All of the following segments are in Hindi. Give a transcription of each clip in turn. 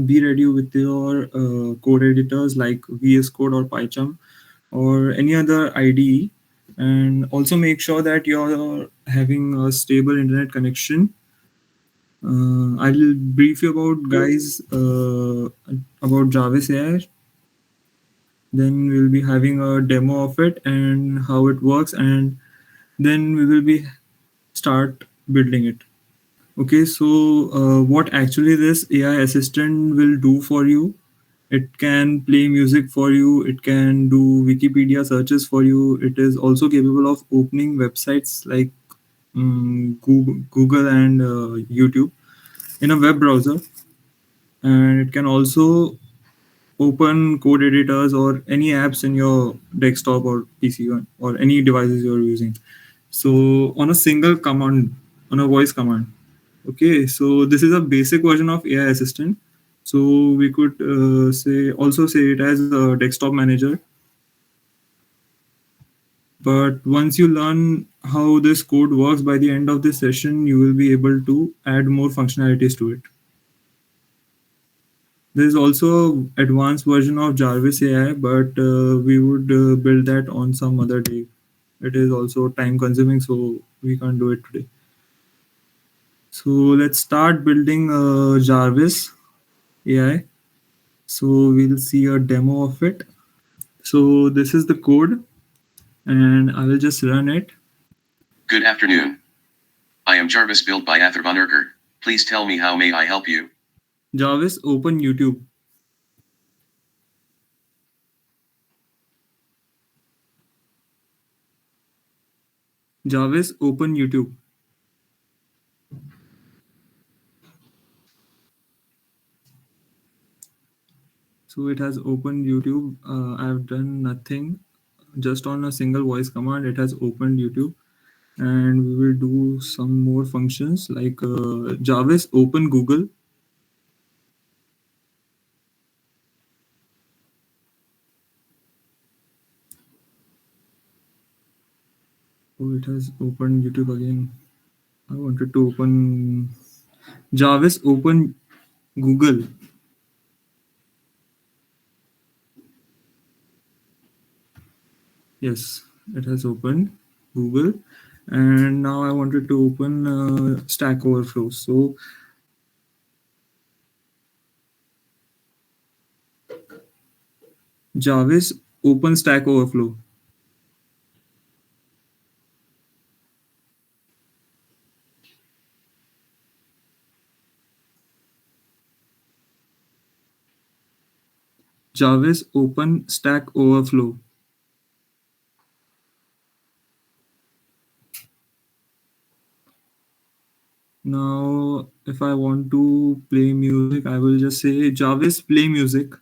be ready with your code editors like VS Code or PyCharm or any other IDE, and also make sure that you're having a stable internet connection. I'll brief you about guys about Jarvis AI. Then we'll be having a demo of it and how it works, and then we will be start building it. Okay, so what actually this AI assistant will do for you? It can play music for you. It can do Wikipedia searches for you. It is also capable of opening websites like Google and YouTube in a web browser, and it can also open code editors or any apps in your desktop or PC or any devices you're using. So on a single command, on a voice command. Okay, so this is a basic version of AI assistant. So we could say also say it as a desktop manager. But once you learn how this code works by the end of this session, you will be able to add more functionalities to it. There is also advanced version of Jarvis AI, but we would build that on some other day. It is also time consuming, so we can't do it today. So let's start building Jarvis AI. So we'll see a demo of it. So this is the code, and I will just run it. Good afternoon. I am Jarvis built by Arthur von Erker. Please tell me how may I help you? Jarvis, open YouTube. Jarvis, open YouTube. So it has opened YouTube. I've done nothing. Just on a single voice command, it has opened YouTube. And we will do some more functions like Jarvis, open Google. Oh, it has opened YouTube again. I wanted to open Jarvis, open Google. Yes, it has opened Google. And now I wanted to open Stack Overflow. So Jarvis, open Stack Overflow. Jarvis, open Stack Overflow. Now, if I want to play music, I will just say Jarvis, play music.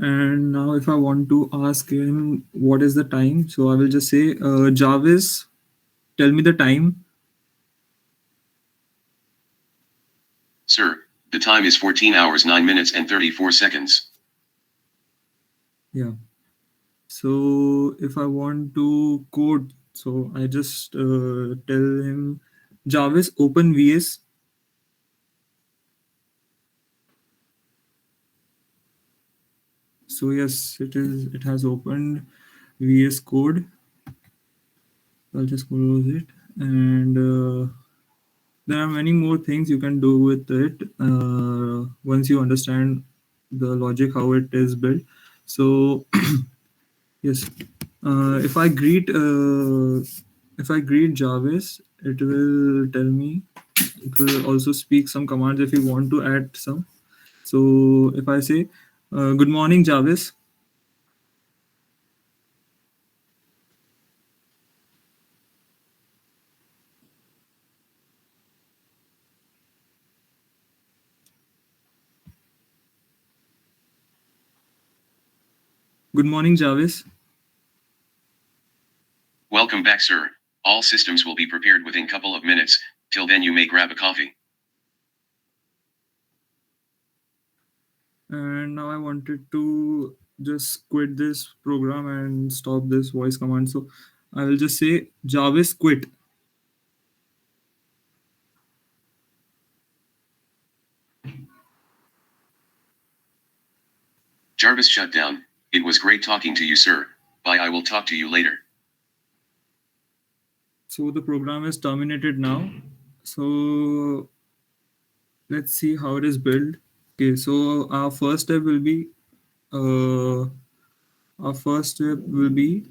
And now if I want to ask him what is the time, so I will just say, Jarvis, tell me the time. Sir, the time is 14 hours 9 minutes and 34 seconds. Yeah. So if I want to code, so I just tell him, Jarvis, open VS. So yes, it has opened VS Code. I'll just close it, and there are many more things you can do with it once you understand the logic how it is built. So yes, if I greet Jarvis, it will tell me. It will also speak some commands if you want to add some. So if I say, "Good morning, Jarvis," "Good morning, Jarvis." Welcome back, sir. All systems will be prepared within couple of minutes. Till then you may grab a coffee. And now I wanted to just quit this program and stop this voice command. So I will just say Jarvis quit. Jarvis shut down. It was great talking to you, sir. Bye. I will talk to you later. So the program is terminated now. So let's see how it is built. Okay, so uh, our first step will be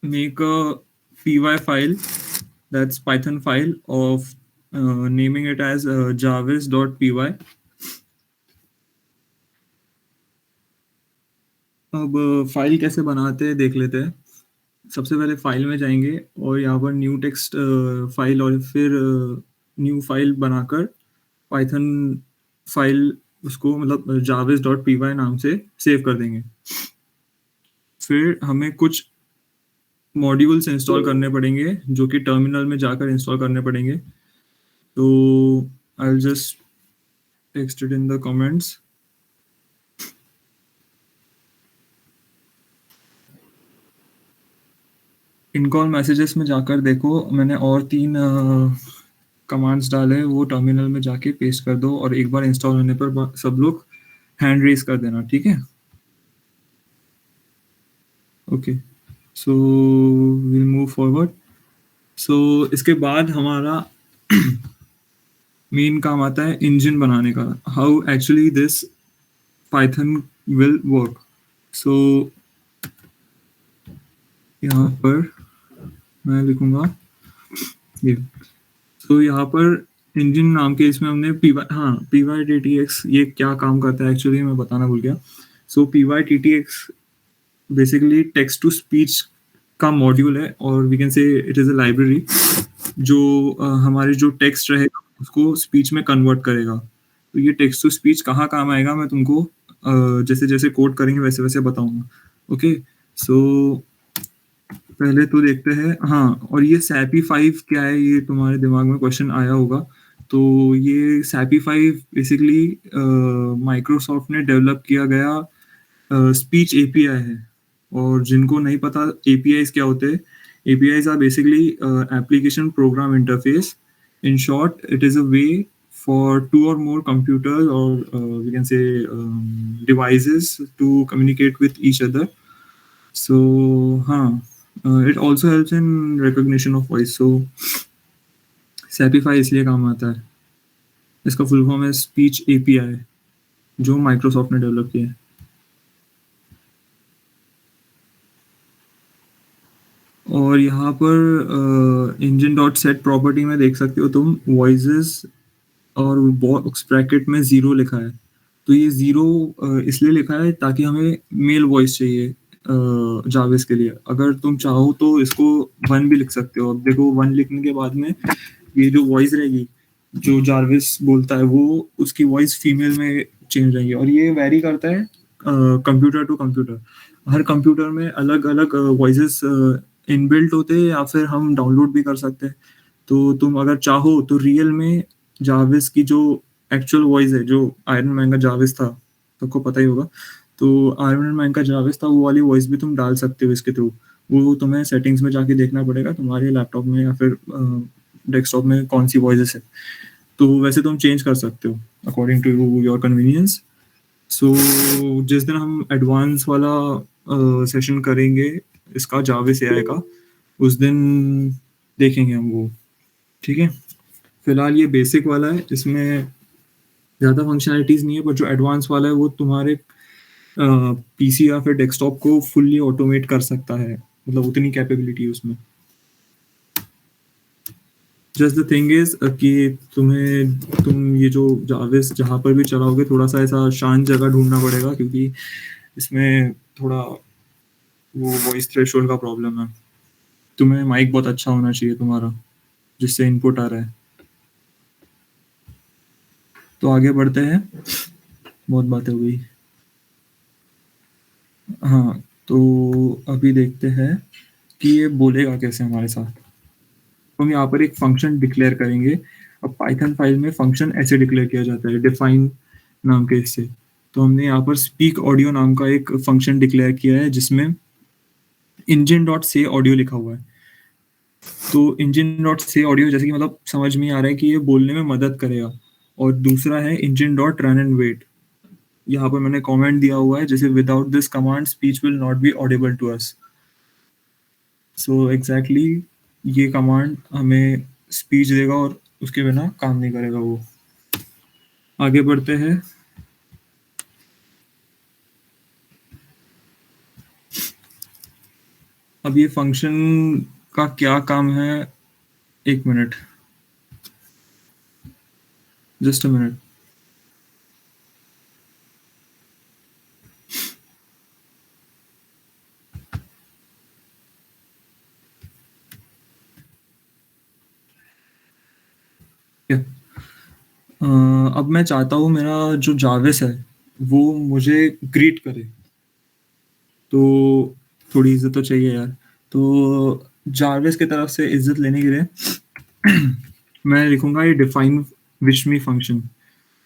make a py file, that's Python file of naming it as jarvis.py. अब फाइल कैसे बनाते हैं देख लेते हैं. सबसे पहले फाइल में जाएंगे और यहाँ पर न्यू टेक्स्ट फाइल और फिर न्यू फाइल बनाकर पाइथन फाइल उसको मतलब jarvis.py नाम से सेव कर देंगे. फिर हमें कुछ मॉड्यूल्स इंस्टॉल करने पड़ेंगे जो कि टर्मिनल में जाकर इंस्टॉल करने पड़ेंगे. तो I will just text it in the comments. In call messages में जाकर देखो, मैंने और 3 कमांड्स डाले, वो टर्मिनल में जाके पेस्ट कर दो और एक बार इंस्टॉल होने पर सब लोग हैंड रेज कर देना, ठीक है. Okay, so will move forward. So इसके बाद हमारा मेन काम आता है इंजन बनाने का, how actually this Python will work. So यहाँ पर मैं लिखूंगा ये. तो यहाँ पर इंजन नाम के इसमें हमने PyTTX ये क्या काम करता है एक्चुअली मैं बताना भूल गया. So PyTTX basically text to speech का मॉड्यूल है और we can say it is a library जो हमारे जो टेक्स्ट रहेगा उसको स्पीच में कन्वर्ट करेगा. तो ये टेक्स्ट टू स्पीच कहाँ काम आएगा मैं तुमको जैसे जैसे कोड करेंगे वैसे वैसे बताऊंगा. ओके, सो पहले तो देखते हैं. हाँ, और ये सैपी 5 क्या है, ये तुम्हारे दिमाग में क्वेश्चन आया होगा. तो ये सैपी 5 बेसिकली माइक्रोसॉफ्ट ने डेवलप किया गया स्पीच एपीआई है. और जिनको नहीं पता एपीआईज क्या होते हैं, APIs are basically application program interface. In short, it is a way for 2 or more computers or we can say devices to communicate with each other. So it also helps in recognition of voice. So Sapify इसलिए काम आता है. इसका फुल फॉर्म है स्पीच एपीआई जो माइक्रोसॉफ्ट ने डेवलप किया है. और यहाँ पर इंजन डॉट सेट प्रॉपर्टी में देख सकते हो तुम वॉइसेस और बॉक्स ब्रैकेट में 0 लिखा है. तो ये 0 इसलिए लिखा है ताकि हमें मेल वॉइस चाहिए जाविस के लिए. अगर तुम चाहो तो इसको 1 भी लिख सकते हो. अब देखो 1 लिखने के बाद में ये जो वॉइस रहेगी जो जार्विस बोलता है वो उसकी वॉइस फीमेल में चेंज रहेगी. और ये वेरी करता है कंप्यूटर टू कंप्यूटर. हर कंप्यूटर में अलग अलग वॉइसेस इनबिल्ट होते हैं या फिर हम डाउनलोड भी कर सकते हैं. तो तुम अगर चाहो तो रियल में जाविस की जो एक्चुअल वॉइस है, जो आयरन मैन का जाविस था, सबको पता ही होगा, तो आयरन मैन का जाविस था, वो वाली वॉइस भी तुम डाल सकते हो इसके थ्रू. वो तुम्हें सेटिंग्स में जाके देखना पड़ेगा तुम्हारे लैपटॉप में या फिर डेस्कटॉप में कौन सी वॉइस है. तो वैसे तुम चेंज कर सकते हो अकॉर्डिंग टू योर कन्वीनियंस. सो जिस दिन हम एडवांस वाला सेशन करेंगे इसका जाविस एआई का, उस दिन देखेंगे हम वो, ठीक है. फिलहाल ये बेसिक वाला है, इसमें ज़्यादा फंक्शनैलिटीज़ नहीं है, बट जो एडवांस वाला है वो तुम्हारे पीसी या फिर डेस्कटॉप को फुल्ली ऑटोमेट कर सकता है, मतलब उतनी कैपेबिलिटी है उसमें. जस्ट द थिंग इज कि तुम ये जो जाविस जहाँ पर भी चलाओगे थोड़ा सा ऐसा शांत जगह ढूंढना पड़ेगा क्योंकि इसमें थोड़ा वो वॉइस थ्रेशोल्ड का प्रॉब्लम है. तुम्हें माइक बहुत अच्छा होना चाहिए तुम्हारा जिससे इनपुट आ रहा है. तो आगे बढ़ते हैं, बहुत बातें हो गई. हाँ, तो अभी देखते हैं कि ये बोलेगा कैसे हमारे साथ. हम यहाँ पर एक फंक्शन डिक्लेयर करेंगे. अब पाइथन फाइल में फंक्शन ऐसे डिक्लेयर किया जाता है, डिफाइन नाम के इससे। तो हमने यहाँ पर स्पीक ऑडियो नाम का एक फंक्शन डिक्लेयर किया है जिसमें इंजन डॉट से ऑडियो लिखा हुआ है। तो इंजन डॉट से ऑडियो जैसे कि मतलब समझ में आ रहा है कि ये बोलने में मदद करेगा। और दूसरा है engine dot run and wait. यहाँ पर मैंने कमेंट दिया हुआ है जैसे without this command speech will not be audible to us. So exactly ये कमांड हमें स्पीच देगा और उसके बिना काम नहीं करेगा वो। आगे बढ़ते हैं। अब ये फंक्शन का क्या काम है, एक मिनट, जस्ट अ मिनट। अब मैं चाहता हूँ मेरा जो जाविस है वो मुझे ग्रीट करे। तो थोड़ी इज्जत तो चाहिए यार। तो जाविस की तरफ से इज्जत लेने के लिए मैं लिखूंगा ये डिफाइन विश मी फंक्शन।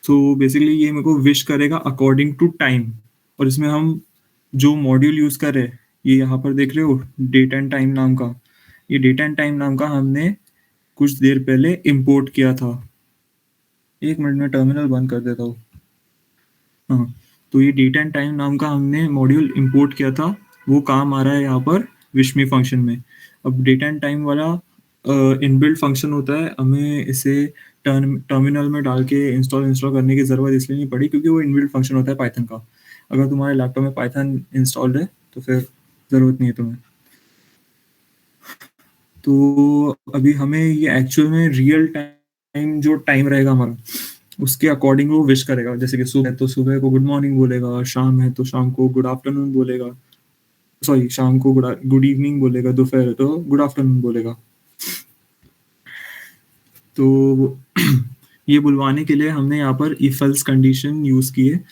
तो बेसिकली ये मेरे को विश करेगा अकॉर्डिंग टू टाइम। और इसमें हम जो मॉड्यूल यूज कर रहे हैं ये यहाँ पर देख रहे हो, डेट एंड टाइम नाम का। ये डेट एंड टाइम नाम का हमने कुछ देर पहले इंपोर्ट किया था। एक मिनट में टर्मिनल बंद कर देता हूँ। हाँ, तो ये डेट एंड टाइम नाम का हमने मॉड्यूल इंपोर्ट किया था, वो काम आ रहा है यहाँ पर विश मी फंक्शन में। अब डेट एंड टाइम वाला इनबिल्ट फंक्शन होता है, हमें इसे टर्मिनल में डाल के इंस्टॉल इंस्टॉल करने की ज़रूरत इसलिए नहीं पड़ी क्योंकि वो इनबिल्ट फंक्शन होता है पाइथन का। अगर तुम्हारे लैपटॉप में पाइथन इंस्टॉल्ड है तो फिर ज़रूरत नहीं है तुम्हें। तो अभी हमें ये एक्चुअल में रियल टाइम जो टाइम रहेगा हमारा उसके अकॉर्डिंग वो विश करेगा। जैसे कि सुबह है तो सुबह को गुड मॉर्निंग बोलेगा, शाम है तो शाम को गुड आफ्टरनून बोलेगा, सॉरी शाम को गुड इवनिंग बोलेगा, दोपहर है तो गुड आफ्टरनून बोलेगा। तो ये बुलवाने के लिए हमने यहाँ पर इफ एल्स कंडीशन यूज की है।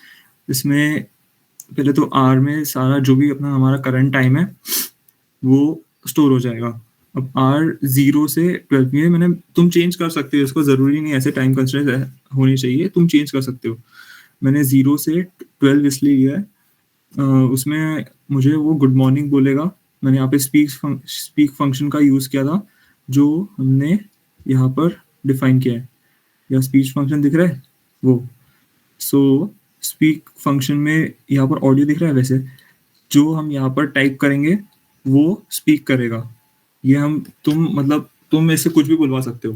इसमें पहले तो आर में सारा जो भी अपना हमारा करंट टाइम है वो स्टोर हो जाएगा। अब आर 0 से 12 में मैंने, तुम चेंज कर सकते हो इसको, जरूरी नहीं ऐसे टाइम कंस्ट्रेंट होनी चाहिए, तुम चेंज कर सकते हो। मैंने 0 से 12 इसलिए लिया है, उसमें मुझे वो गुड मॉर्निंग बोलेगा। मैंने यहाँ पे स्पीक फंक्शन का यूज किया था जो हमने यहाँ पर डिफाइन किया है। या स्पीच फंक्शन दिख रहा है वो। सो स्पीक फंक्शन में यहाँ पर ऑडियो दिख रहा है, वैसे जो हम यहाँ पर टाइप करेंगे वो स्पीक करेगा। ये हम तुम मतलब तुम इससे कुछ भी बुलवा सकते हो।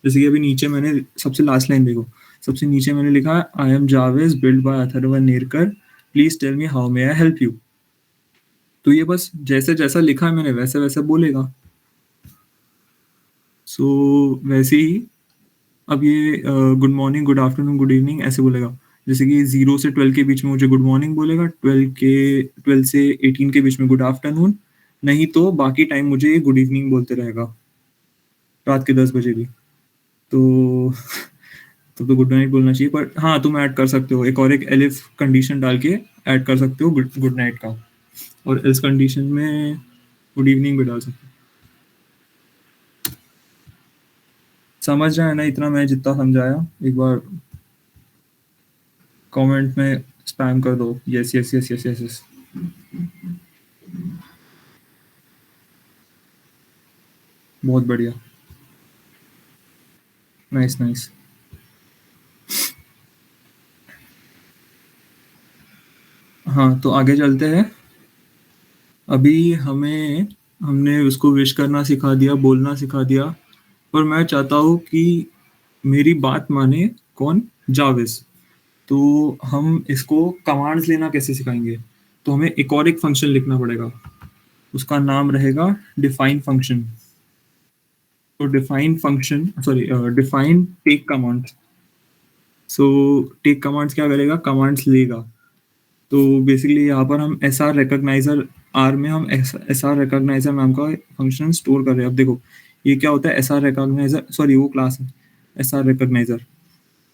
जैसे कि अभी नीचे मैंने सबसे लास्ट लाइन देखो, सबसे नीचे मैंने लिखा आई एम जावेज build by Atharva Nerkar, please tell me how may I help you. तो ये बस जैसे जैसा लिखा है मैंने वैसे वैसे बोलेगा। सो वैसे ही अब ये good morning, good afternoon, good evening ऐसे बोलेगा। जैसे कि 0 से 12 के बीच में मुझे गुड मॉर्निंग बोलेगा, 12 से 18 के बीच में गुड आफ्टरनून, नहीं तो बाकी टाइम मुझे ये गुड इवनिंग बोलते रहेगा रात के 10 बजे भी। तो तो गुड नाइट बोलना चाहिए, पर हाँ तुम ऐड कर सकते हो एक और एक एलिफ कंडीशन डाल के ऐड कर सकते हो गुड नाइट का, और इस कंडीशन में गुड इवनिंग भी डाल सकते हो। समझ रहे हैं ना इतना मैं जितना समझाया? एक बार कमेंट में स्पैम कर दो yes yes yes yes yes yes. बहुत बढ़िया, नाइस नाइस। हाँ तो आगे चलते हैं। अभी हमने उसको विश करना सिखा दिया, बोलना सिखा दिया, पर मैं चाहता हूँ कि मेरी बात माने कौन? जाविस। तो हम इसको कमांड्स लेना कैसे सिखाएंगे? तो हमें एक और एक फंक्शन लिखना पड़ेगा, उसका नाम रहेगा डिफाइन फंक्शन। तो define function, sorry define take command. So take commands क्या करेगा? कमांड्स लेगा। तो बेसिकली यहाँ पर हम एस आर रिकोगनाइजर, आर में हम एस आर रिकोगनाइजर नाम का फंक्शन स्टोर कर रहे हैं। अब देखो ये क्या होता है, एस आर रिकोगनाइजर, सॉरी वो क्लास है एस आर रिकोगनाइजर।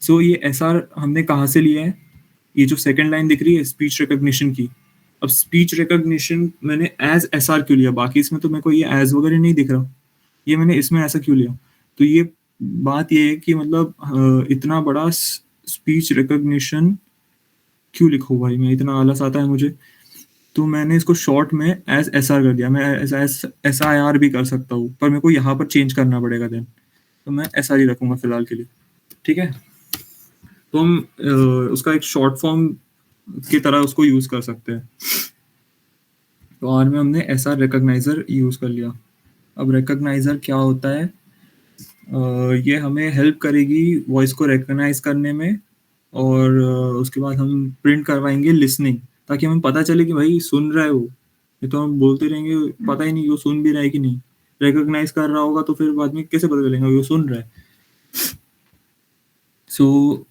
सो ये एस आर हमने कहाँ से लिया है? ये जो सेकंड लाइन दिख रही है स्पीच रिकॉग्निशन की। अब स्पीच रिकॉग्निशन मैंने एज एस आर क्यों लिया? बाकी इसमें तो मेरे को ये एज वगैरह नहीं दिख रहा, ये मैंने इसमें ऐसा क्यों लिया? तो ये बात ये है कि मतलब इतना बड़ा स्पीच रिकॉग्निशन क्यों लिखूँ भाई, मैं इतना आलस आता है मुझे। तो मैंने इसको शॉर्ट में एस एस आर कर दिया। मैं एस आई आर भी कर सकता हूँ, पर मेरे को यहाँ पर चेंज करना पड़ेगा देन। तो मैं एस आर ही रखूंगा फिलहाल के लिए। ठीक है, तो हम उसका एक शॉर्ट फॉर्म की तरह उसको यूज कर सकते हैं। तो आर में हमने एस आर रिकॉग्नाइजर यूज कर लिया। अब रिकॉग्नाइजर क्या होता है? ये हमें हेल्प करेगी वॉइस को रिकॉग्नाइज करने में, और उसके बाद हम प्रिंट करवाएंगे लिसनिंग, ताकि हमें पता चले कि भाई सुन रहा है वो। ये तो हम बोलते रहेंगे, पता ही नहीं वो सुन भी रहा है कि नहीं। रिकॉग्नाइज कर रहा होगा तो फिर बाद में कैसे पता चलेगा वो सुन रहा है। सो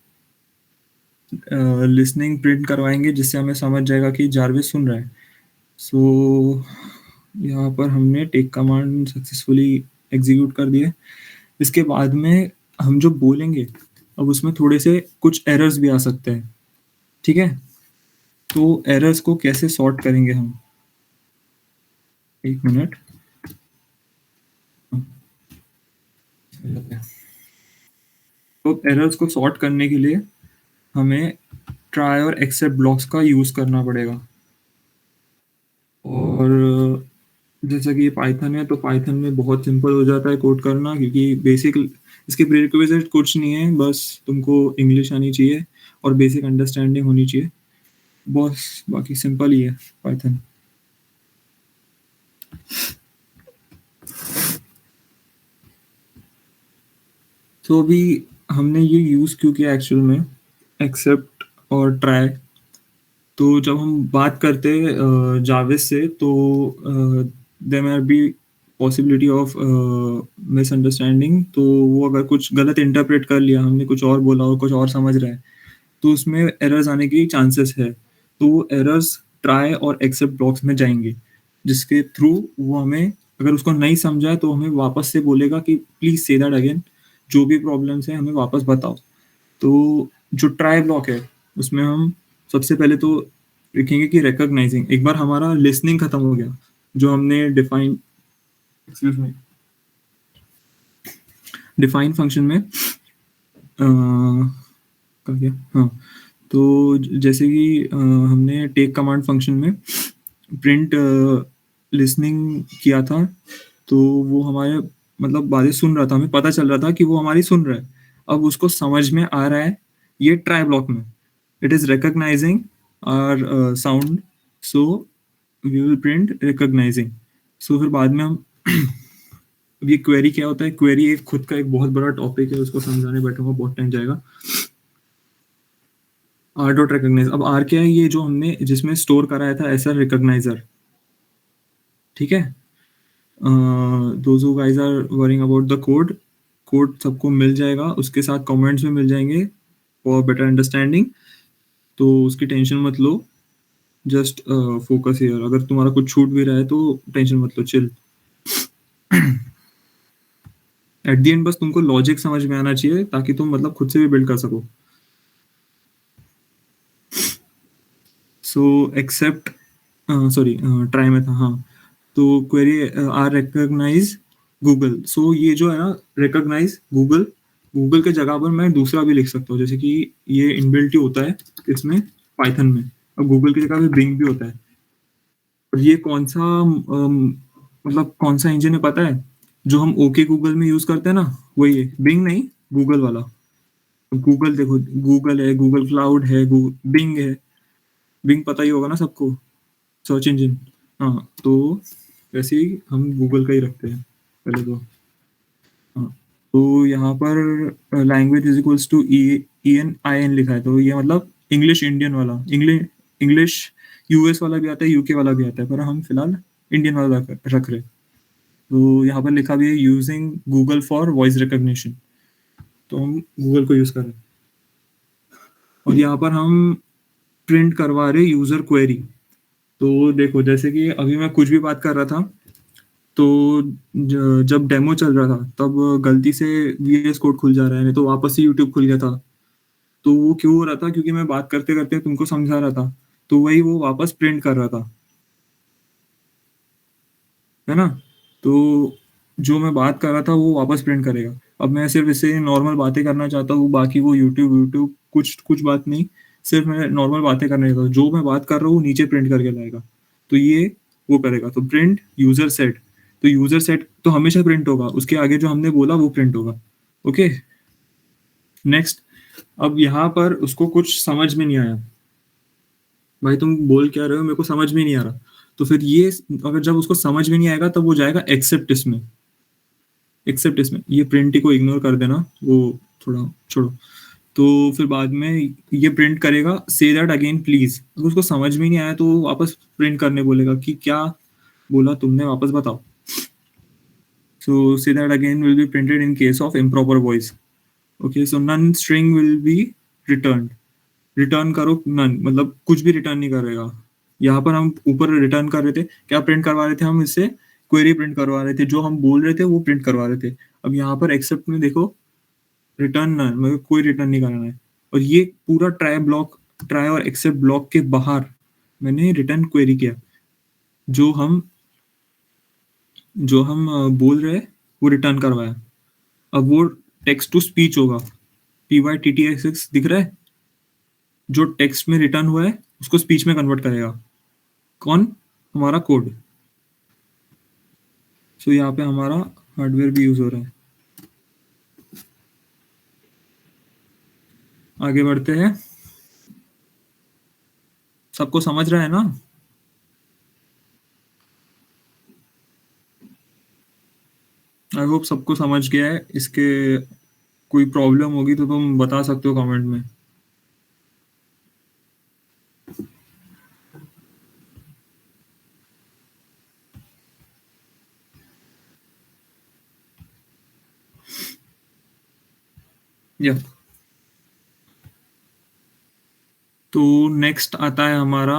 लिसनिंग प्रिंट करवाएंगे, जिससे हमें समझ जाएगा कि जारविस सुन रहा है। सो यहाँ पर हमने टेक कमांड सक्सेसफुली एग्जीक्यूट कर दिए। इसके बाद में हम जो बोलेंगे, अब उसमें थोड़े से कुछ एरर्स भी आ सकते हैं। ठीक है, तो एरर्स को कैसे सॉर्ट करेंगे हम? एक मिनट। तो एरर्स को सॉर्ट करने के लिए हमें ट्राई और एक्सेप्ट ब्लॉक्स का यूज करना पड़ेगा। और जैसा कि ये पाइथन है, तो पाइथन में बहुत सिंपल हो जाता है कोड करना, क्योंकि बेसिक इसके प्रीरिक्विजिट कुछ नहीं है, बस तुमको इंग्लिश आनी चाहिए और बेसिक अंडरस्टैंडिंग होनी चाहिए, बस बाकी सिंपल ही है पाइथन। तो अभी हमने ये यूज क्यों किया एक्चुअल में, एक्सेप्ट और ट्राई। तो जब हम बात करते हैं जाविस से, तो there may be possibility of misunderstanding. तो वो अगर कुछ गलत इंटरप्रेट कर लिया, हमने कुछ और बोला और कुछ और समझ रहा है, तो उसमें एरर्स आने की चांसेस है। तो वो एरर्स ट्राई और एक्सेप्ट ब्लॉक्स में जाएंगे, जिसके थ्रू वो हमें, अगर उसको नहीं समझा है तो हमें वापस से बोलेगा कि प्लीज से दैट अगेन, जो भी प्रॉब्लम्स है हमें वापस बताओ। तो जो ट्राई ब्लॉक है, उसमें हम सबसे पहले तो लिखेंगे कि रिकॉग्नाइजिंग। एक बार हमारा लिसनिंग खत्म हो गया, जो हमने define, excuse me, define function में कहा गया, हाँ। तो जैसे कि हमने टेक कमांड फंक्शन में प्रिंट लिसनिंग किया था, तो वो हमारे मतलब बातें सुन रहा था, हमें पता चल रहा था कि वो हमारी सुन रहा है। अब उसको समझ में आ रहा है ये ट्राई ब्लॉक में, it is recognising our sound, so we will print recognising. So फिर बाद में हम अब ये क्वेरी क्या होता है? क्वेरी एक खुद का एक बहुत बड़ा टॉपिक है, उसको समझाने बैठूंगा बहुत टाइम जाएगा। आर डॉट रिकॉग्नाइज, अब आर क्या है? ये जो हमने जिसमें स्टोर कराया था एसआर रिकॉग्नाइजर। ठीक है, those who guys are worrying about the code, code सबको मिल जाएगा, उसके साथ कमेंट्स भी मिल जाएंगे फॉर बेटर अंडरस्टैंडिंग। तो उसकी टेंशन मत लो, जस्ट फोकस हियर। अगर तुम्हारा कुछ छूट भी रहा है तो टेंशन मत लो, चिल। एट द एंड बस तुमको लॉजिक समझ में आना चाहिए, ताकि तुम मतलब खुद से भी बिल्ड कर सको। सो एक्सेप्ट, सॉरी ट्राई में था, हाँ। तो क्वेरी आर रिकॉग्नाइज गूगल। सो ये जो है ना, रिकॉग्नाइज गूगल, गूगल के जगह पर मैं दूसरा भी लिख सकता हूँ, जैसे कि ये इनबिल्ट ही होता है इसमें, पाइथन में। अब गूगल की जगह पे बिंग भी होता है। और ये कौन सा मतलब कौन सा इंजन है पता है? जो हम ओके गूगल में यूज करते हैं ना, वही है। बिंग नहीं, गूगल वाला। गूगल देखो, गूगल है, गूगल क्लाउड है, बिंग है। बिंग पता ही होगा ना सबको, सर्च इंजन। हाँ, तो वैसे ही हम गूगल का ही रखते हैं पहले तो। हाँ, तो यहाँ पर language is equals to E N I N लिखा है, तो ये मतलब इंग्लिश इंडियन वाला, इंग्लिश इंग्लिश यूएस वाला भी आता है, यूके वाला भी आता है, पर हम फिलहाल इंडियन वाला रख रहे हैं। तो यहाँ पर लिखा भी है using Google for voice recognition, तो हम गूगल को यूज कर रहे हैं। और यहाँ पर हम प्रिंट करवा रहे यूजर क्वेरी। तो देखो, जैसे कि अभी मैं कुछ भी बात कर रहा था, तो जब डेमो चल रहा था तब गलती से वीएस कोड खुल जा रहा है, नहीं तो वापस से यूट्यूब खुल गया था। तो वो क्यों हो रहा था? क्योंकि मैं बात करते करते तुमको समझा रहा था, तो वही वो वापस प्रिंट कर रहा था, है ना। तो जो मैं बात कर रहा था वो वापस प्रिंट करेगा। अब मैं सिर्फ इससे नॉर्मल बातें करना चाहता हूँ, बाकी वो यूट्यूब यूट्यूब कुछ कुछ बात नहीं, सिर्फ मैं नॉर्मल बातें करने का, जो मैं बात कर रहा हूँ नीचे प्रिंट करके लाएगा। तो ये वो करेगा। तो प्रिंट यूजर सेट, तो यूजर सेट तो हमेशा प्रिंट होगा, उसके आगे जो हमने बोला वो प्रिंट होगा। Okay, next. अब यहाँ पर उसको कुछ समझ में नहीं आया, भाई तुम बोल क्या रहे हो, मेरे को समझ में नहीं आ रहा। तो फिर ये, अगर जब उसको समझ में नहीं आएगा तब वो जाएगा एक्सेप्ट इसमें। एक्सेप्ट इसमें, ये प्रिंट को इग्नोर कर देना, वो थोड़ा छोड़ो। तो फिर बाद में ये प्रिंट करेगा से दैट अगेन प्लीज। अगर उसको समझ में नहीं आया तो वो वापस प्रिंट करने बोलेगा कि क्या बोला तुमने, वापस बताओ। So say that again will be printed in case of improper voice. Okay, so none string will be return. Return करो नन, मतलब कुछ भी रिटर्न नहीं करेगा। यहाँ पर हम ऊपर रिटर्न कर रहे थे, क्या प्रिंट करवा रहे थे हम इससे, क्वेरी प्रिंट करवा रहे थे, जो हम बोल रहे थे वो प्रिंट करवा रहे थे। अब यहाँ पर एक्सेप्ट में देखो, रिटर्न नन, मतलब कोई रिटर्न नहीं करना है। और ये पूरा ट्राई ब्लॉक, ट्राई और एक्सेप्ट ब्लॉक के बाहर मैंने रिटर्न क्वेरी किया। जो हम बोल रहे हैं वो रिटर्न करवाया। अब वो टेक्स्ट टू स्पीच होगा, PYTTXX दिख रहा है, जो टेक्स्ट में रिटर्न हुआ है उसको स्पीच में कन्वर्ट करेगा। कौन? हमारा कोड। सो यहाँ पे हमारा हार्डवेयर भी यूज हो रहा है। आगे बढ़ते हैं। सबको समझ रहा है ना? आई होप सबको समझ गया है। इसके कोई प्रॉब्लम होगी तो तुम बता सकते हो कमेंट में। या तो नेक्स्ट आता है हमारा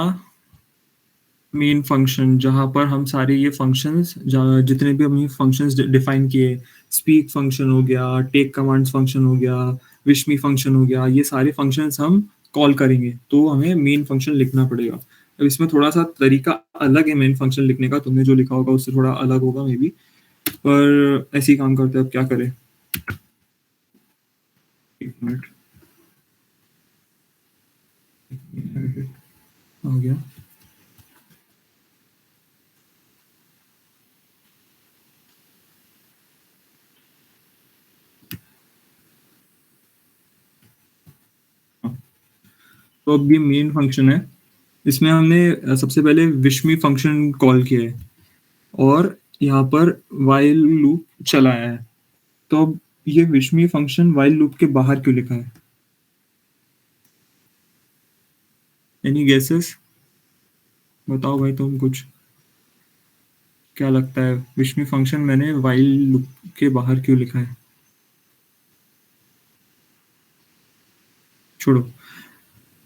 मेन फंक्शन, जहां पर हम सारे ये फंक्शंस, जितने भी हमने फंक्शंस डिफाइन किए, स्पीक फंक्शन हो गया, टेक कमांड्स फंक्शन हो गया, विश मी फंक्शन हो गया, ये सारे फंक्शंस हम कॉल करेंगे तो हमें मेन फंक्शन लिखना पड़ेगा। अब इसमें थोड़ा सा तरीका अलग है मेन फंक्शन लिखने का, तुमने जो लिखा होगा उससे थोड़ा अलग होगा मे बी, पर ऐसे ही काम करते हैं। अब क्या करें, एक मिनट, आ गया। हाँ, तो अब ये मेन फंक्शन है। इसमें हमने सबसे पहले विश मी फंक्शन कॉल किया है और यहाँ पर वाइल लूप चलाया है। तो अब ये wish me function while loop के बाहर क्यों लिखा है? Any guesses? बताओ भाई तुम कुछ, क्या लगता है विश मी फंक्शन मैंने वाइल लूप के बाहर क्यों लिखा है? छोड़ो,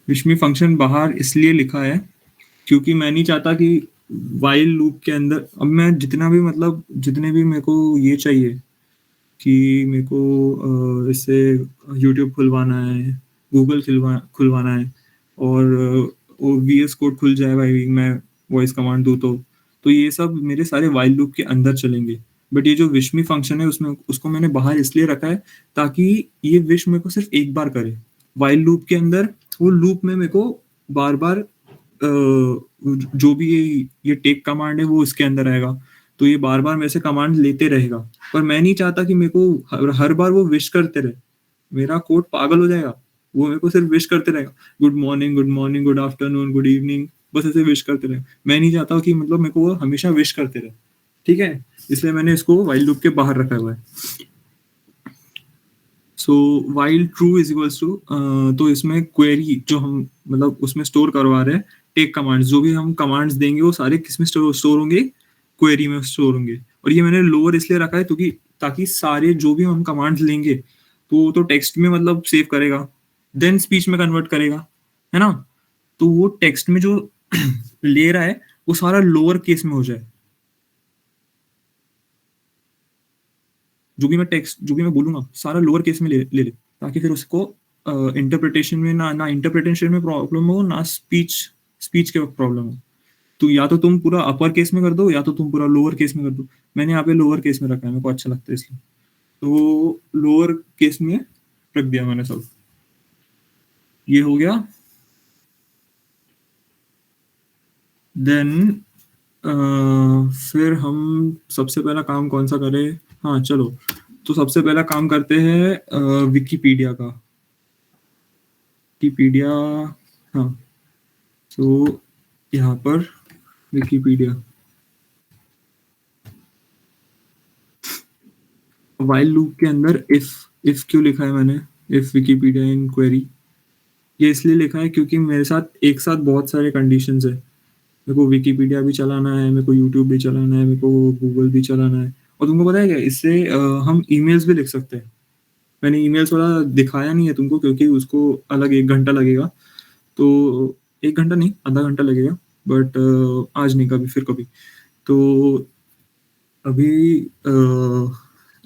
विश मी फंक्शन बाहर इसलिए लिखा है क्योंकि मैं नहीं चाहता कि वाइल लूप के अंदर, अब मैं जितना भी मतलब जितने भी मेरे को ये चाहिए कि मेरे को इससे यूट्यूब खुलवाना है, गूगल खुलवाना है, और वो VS कोड खुल जाए भाई, मैं वॉइस कमांड दूँ तो ये सब मेरे सारे वाइल लूप के अंदर चलेंगे। बट ये जो विश मी फंक्शन है उसमें उसको मैंने बाहर इसलिए रखा है ताकि ये विश मेरे को सिर्फ एक बार करे वाइल लूप के अंदर। वो लूप में मेरे को बार बार जो भी ये टेक कमांड है वो इसके अंदर आएगा, तो ये बार बार मेरे से कमांड लेते रहेगा। पर मैं नहीं चाहता कि मेरे को हर बार वो विश करते रहे, मेरा कोड पागल हो जाएगा। वो मेरे को सिर्फ विश करते रहेगा, good morning, good morning, good afternoon, good evening, बस ऐसे विश करते रहे। मैं नहीं चाहता कि मतलब मेरे को वो हमेशा विश करते रहे। ठीक है, इसलिए मैंने इसको वाइल लूप के बाहर रखा हुआ है। So while true is equals to, तो इसमें क्वेरी जो हम मतलब उसमें स्टोर करवा रहे हैं, टेक कमांड्स, जो भी हम कमांड्स देंगे वो सारे किस में स्टोर होंगे, क्वेरी में स्टोर होंगे। और ये मैंने लोअर इसलिए रखा है क्योंकि ताकि सारे जो भी हम कमांड्स लेंगे तो वो तो टेक्स्ट में मतलब सेव करेगा, देन स्पीच में कन्वर्ट करेगा, है ना। तो वो टेक्स्ट में जो ले रहा है वो सारा लोअर केस में हो जाए। जो भी मैं बोलूंगा सारा लोअर केस में ले ले ताकि फिर उसको इंटरप्रिटेशन में ना इंटरप्रिटेशन में प्रॉब्लम हो, ना स्पीच स्पीच के वक्त प्रॉब्लम हो। तो या तो तुम पूरा अपर केस में कर दो या तो तुम पूरा लोअर केस में कर दो। मैंने यहाँ पे लोअर केस में रखा है, मेरे को अच्छा लगता है इसलिए, तो लोअर केस में रख दिया मैंने सब। ये हो गया देन फिर हम सबसे पहला काम कौन सा करें? हाँ चलो, तो सबसे पहला काम करते हैं विकिपीडिया का। विकिपीडिया, हाँ, तो यहाँ पर विकिपीडिया, वाइल लूप के अंदर इफ क्यों लिखा है मैंने? इफ विकिपीडिया इन क्वेरी, ये इसलिए लिखा है क्योंकि मेरे साथ एक साथ बहुत सारे कंडीशंस है। मेरे को विकिपीडिया भी चलाना है, मेरे को यूट्यूब भी चलाना है, मेरे को गूगल भी चलाना है। और तुमको पता है क्या, इससे हम ईमेल्स भी लिख सकते हैं। मैंने ईमेल्स वाला दिखाया नहीं है तुमको क्योंकि उसको अलग 1 घंटा लगेगा। तो 1 घंटा नहीं, आधा घंटा लगेगा, बट आज नहीं, कभी फिर कभी। तो अभी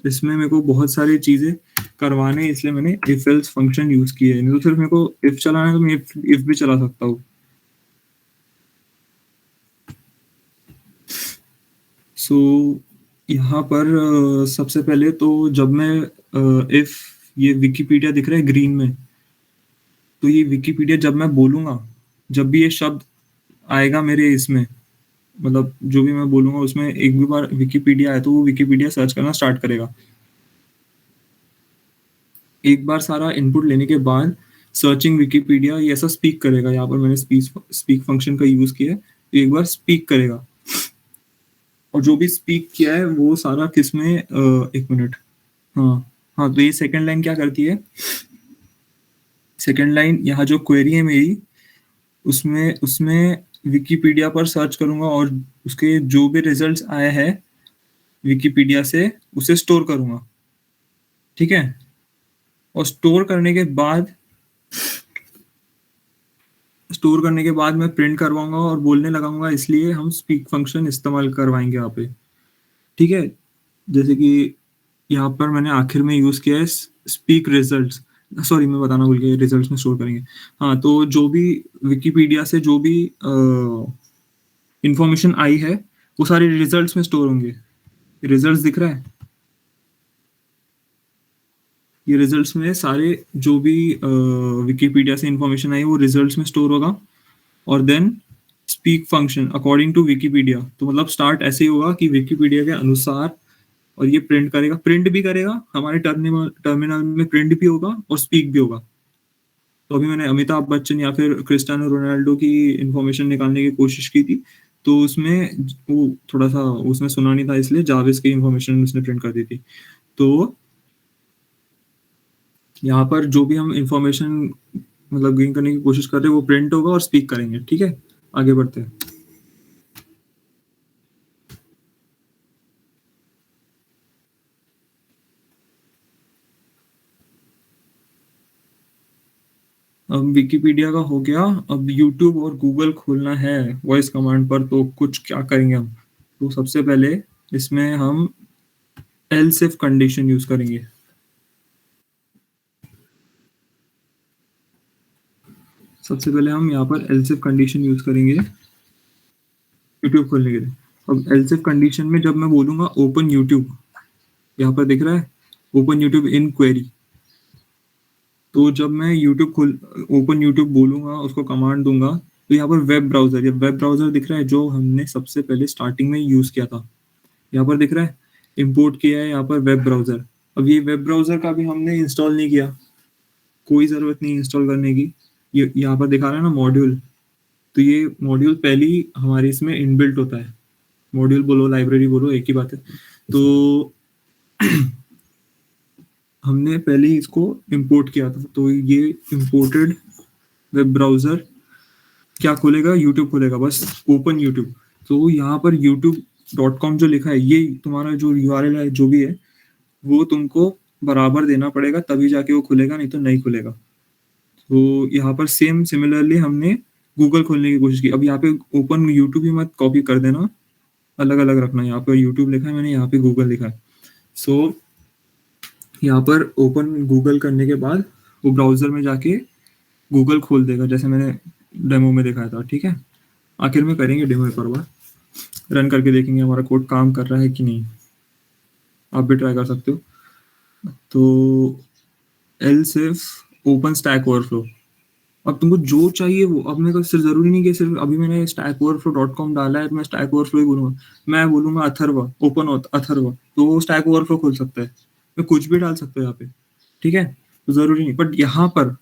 इसमें मेरे को बहुत सारी चीज़ें करवाने हैं, इसलिए मैंने इफ एल्स फंक्शन यूज़ किए है। नहीं तो सिर्फ मेरे को इफ चलाना है तो मैं इफ भी चला सकता हूँ। सो यहाँ पर सबसे पहले तो जब मैं इफ ये विकिपीडिया दिख रहा है ग्रीन में, तो ये विकिपीडिया जब मैं बोलूँगा, जब भी ये शब्द आएगा मेरे इसमें, मतलब जो भी मैं बोलूँगा उसमें एक भी बार विकिपीडिया आए तो वो विकिपीडिया सर्च करना स्टार्ट करेगा। एक बार सारा इनपुट लेने के बाद सर्चिंग विकिपीडिया ये ऐसा स्पीक करेगा। यहाँ पर मैंने स्पीक फंक्शन का यूज़ किया है, तो एक बार स्पीक करेगा। और जो भी स्पीक किया है वो सारा किसमें, एक मिनट, हाँ हाँ, तो ये सेकंड लाइन क्या करती है? सेकंड लाइन यहाँ जो क्वेरी है मेरी, उसमें उसमें विकिपीडिया पर सर्च करूंगा और उसके जो भी रिजल्ट्स आए हैं विकिपीडिया से उसे स्टोर करूंगा। ठीक है, और स्टोर करने के बाद मैं प्रिंट करवाऊंगा और बोलने लगाऊंगा, इसलिए हम स्पीक फंक्शन इस्तेमाल करवाएंगे यहाँ पे। ठीक है, जैसे कि यहाँ पर मैंने आखिर में यूज़ किया है स्पीक रिजल्ट्स। सॉरी, मैं बताना भूल गया, रिजल्ट्स में स्टोर करेंगे। हाँ, तो जो भी विकिपीडिया से जो भी इंफॉर्मेशन आई है वो सारे रिजल्ट्स में स्टोर होंगे। रिजल्ट्स दिख रहा है, ये रिजल्ट्स में सारे जो भी विकिपीडिया से इंफॉर्मेशन आई है वो रिजल्ट्स में स्टोर होगा। और then speak function according to Wikipedia, तो मतलब स्टार्ट ऐसे ही होगा कि विकिपीडिया के अनुसार, और ये प्रिंट करेगा, प्रिंट भी करेगा हमारे टर्मिनल में, प्रिंट भी होगा और स्पीक भी होगा। तो अभी मैंने अमिताभ बच्चन या फिर क्रिस्टियानो रोनाल्डो की इंफॉर्मेशन निकालने की कोशिश की थी, तो उसमें वो थोड़ा सा उसमें सुना नहीं था, इसलिए जाविस की इंफॉर्मेशन उसने प्रिंट कर दी थी। तो यहाँ पर जो भी हम इंफॉर्मेशन मतलब गेन करने की कोशिश कर रहे हैं वो प्रिंट होगा और स्पीक करेंगे। ठीक है, आगे बढ़ते हैं। अब विकिपीडिया का हो गया, अब यूट्यूब और गूगल खोलना है वॉइस कमांड पर, तो कुछ क्या करेंगे हम? तो सबसे पहले इसमें हम एल्स इफ कंडीशन यूज करेंगे। सबसे पहले हम यहाँ पर एल्स इफ कंडीशन यूज करेंगे यूट्यूब खोलने के लिए। अब एल्स इफ कंडीशन में जब मैं बोलूंगा ओपन यूट्यूब, यहाँ पर दिख रहा है ओपन यूट्यूब इन क्वेरी, तो जब मैं यूट्यूब खोल ओपन यूट्यूब बोलूंगा, उसको कमांड दूंगा, तो यहाँ पर वेब ब्राउजर, ये वेब ब्राउजर दिख रहा है जो हमने सबसे पहले स्टार्टिंग में यूज किया था। यहाँ पर दिख रहा है इंपोर्ट किया है यहाँ पर वेब ब्राउजर। अब ये वेब ब्राउजर का भी हमने इंस्टॉल नहीं किया, कोई ज़रूरत नहीं इंस्टॉल करने की। ये यहाँ पर दिखा रहा है ना मॉड्यूल, तो ये मॉड्यूल पहले ही हमारे इसमें इनबिल्ट होता है। मॉड्यूल बोलो लाइब्रेरी बोलो एक ही बात है। तो हमने पहले ही इसको इंपोर्ट किया था, तो ये इंपोर्टेड वेब ब्राउजर क्या खोलेगा? यूट्यूब खोलेगा, बस ओपन यूट्यूब। तो यहाँ पर youtube.com जो लिखा है, ये तुम्हारा जो URL है जो भी है वो तुमको बराबर देना पड़ेगा, तभी जाके वो खुलेगा, नहीं तो नहीं खुलेगा। तो यहाँ पर सेम सिमिलरली हमने गूगल खोलने की कोशिश की। अब यहाँ पे ओपन यूट्यूब ही मत कॉपी कर देना, अलग अलग रखना। यहाँ पर यूट्यूब लिखा है मैंने, यहाँ पे गूगल लिखा है। सो यहाँ पर ओपन गूगल करने के बाद वो ब्राउजर में जाके गूगल खोल देगा, जैसे मैंने डेमो में दिखाया था। ठीक है, आखिर में करेंगे डेमो एक और बार, रन करके देखेंगे हमारा कोड काम कर रहा है कि नहीं। आप भी ट्राई कर सकते हो। तो else if open stack overflow, अब तुमको जो चाहिए वो, अब मेरे को सिर्फ ज़रूरी नहीं कि सिर्फ अभी मैंने stackoverflow.com डाला है तो मैं स्टैक ओवरफ्लो ही बोलूँगा। मैं बोलूँगा अथर्व, ओपन अथर्व, तो वो स्टैक ओवरफ्लो खोल सकता है। मैं कुछ भी डाल सकता हूँ यहाँ पे, ठीक है? तो ज़रूरी नहीं, बट यहाँ पर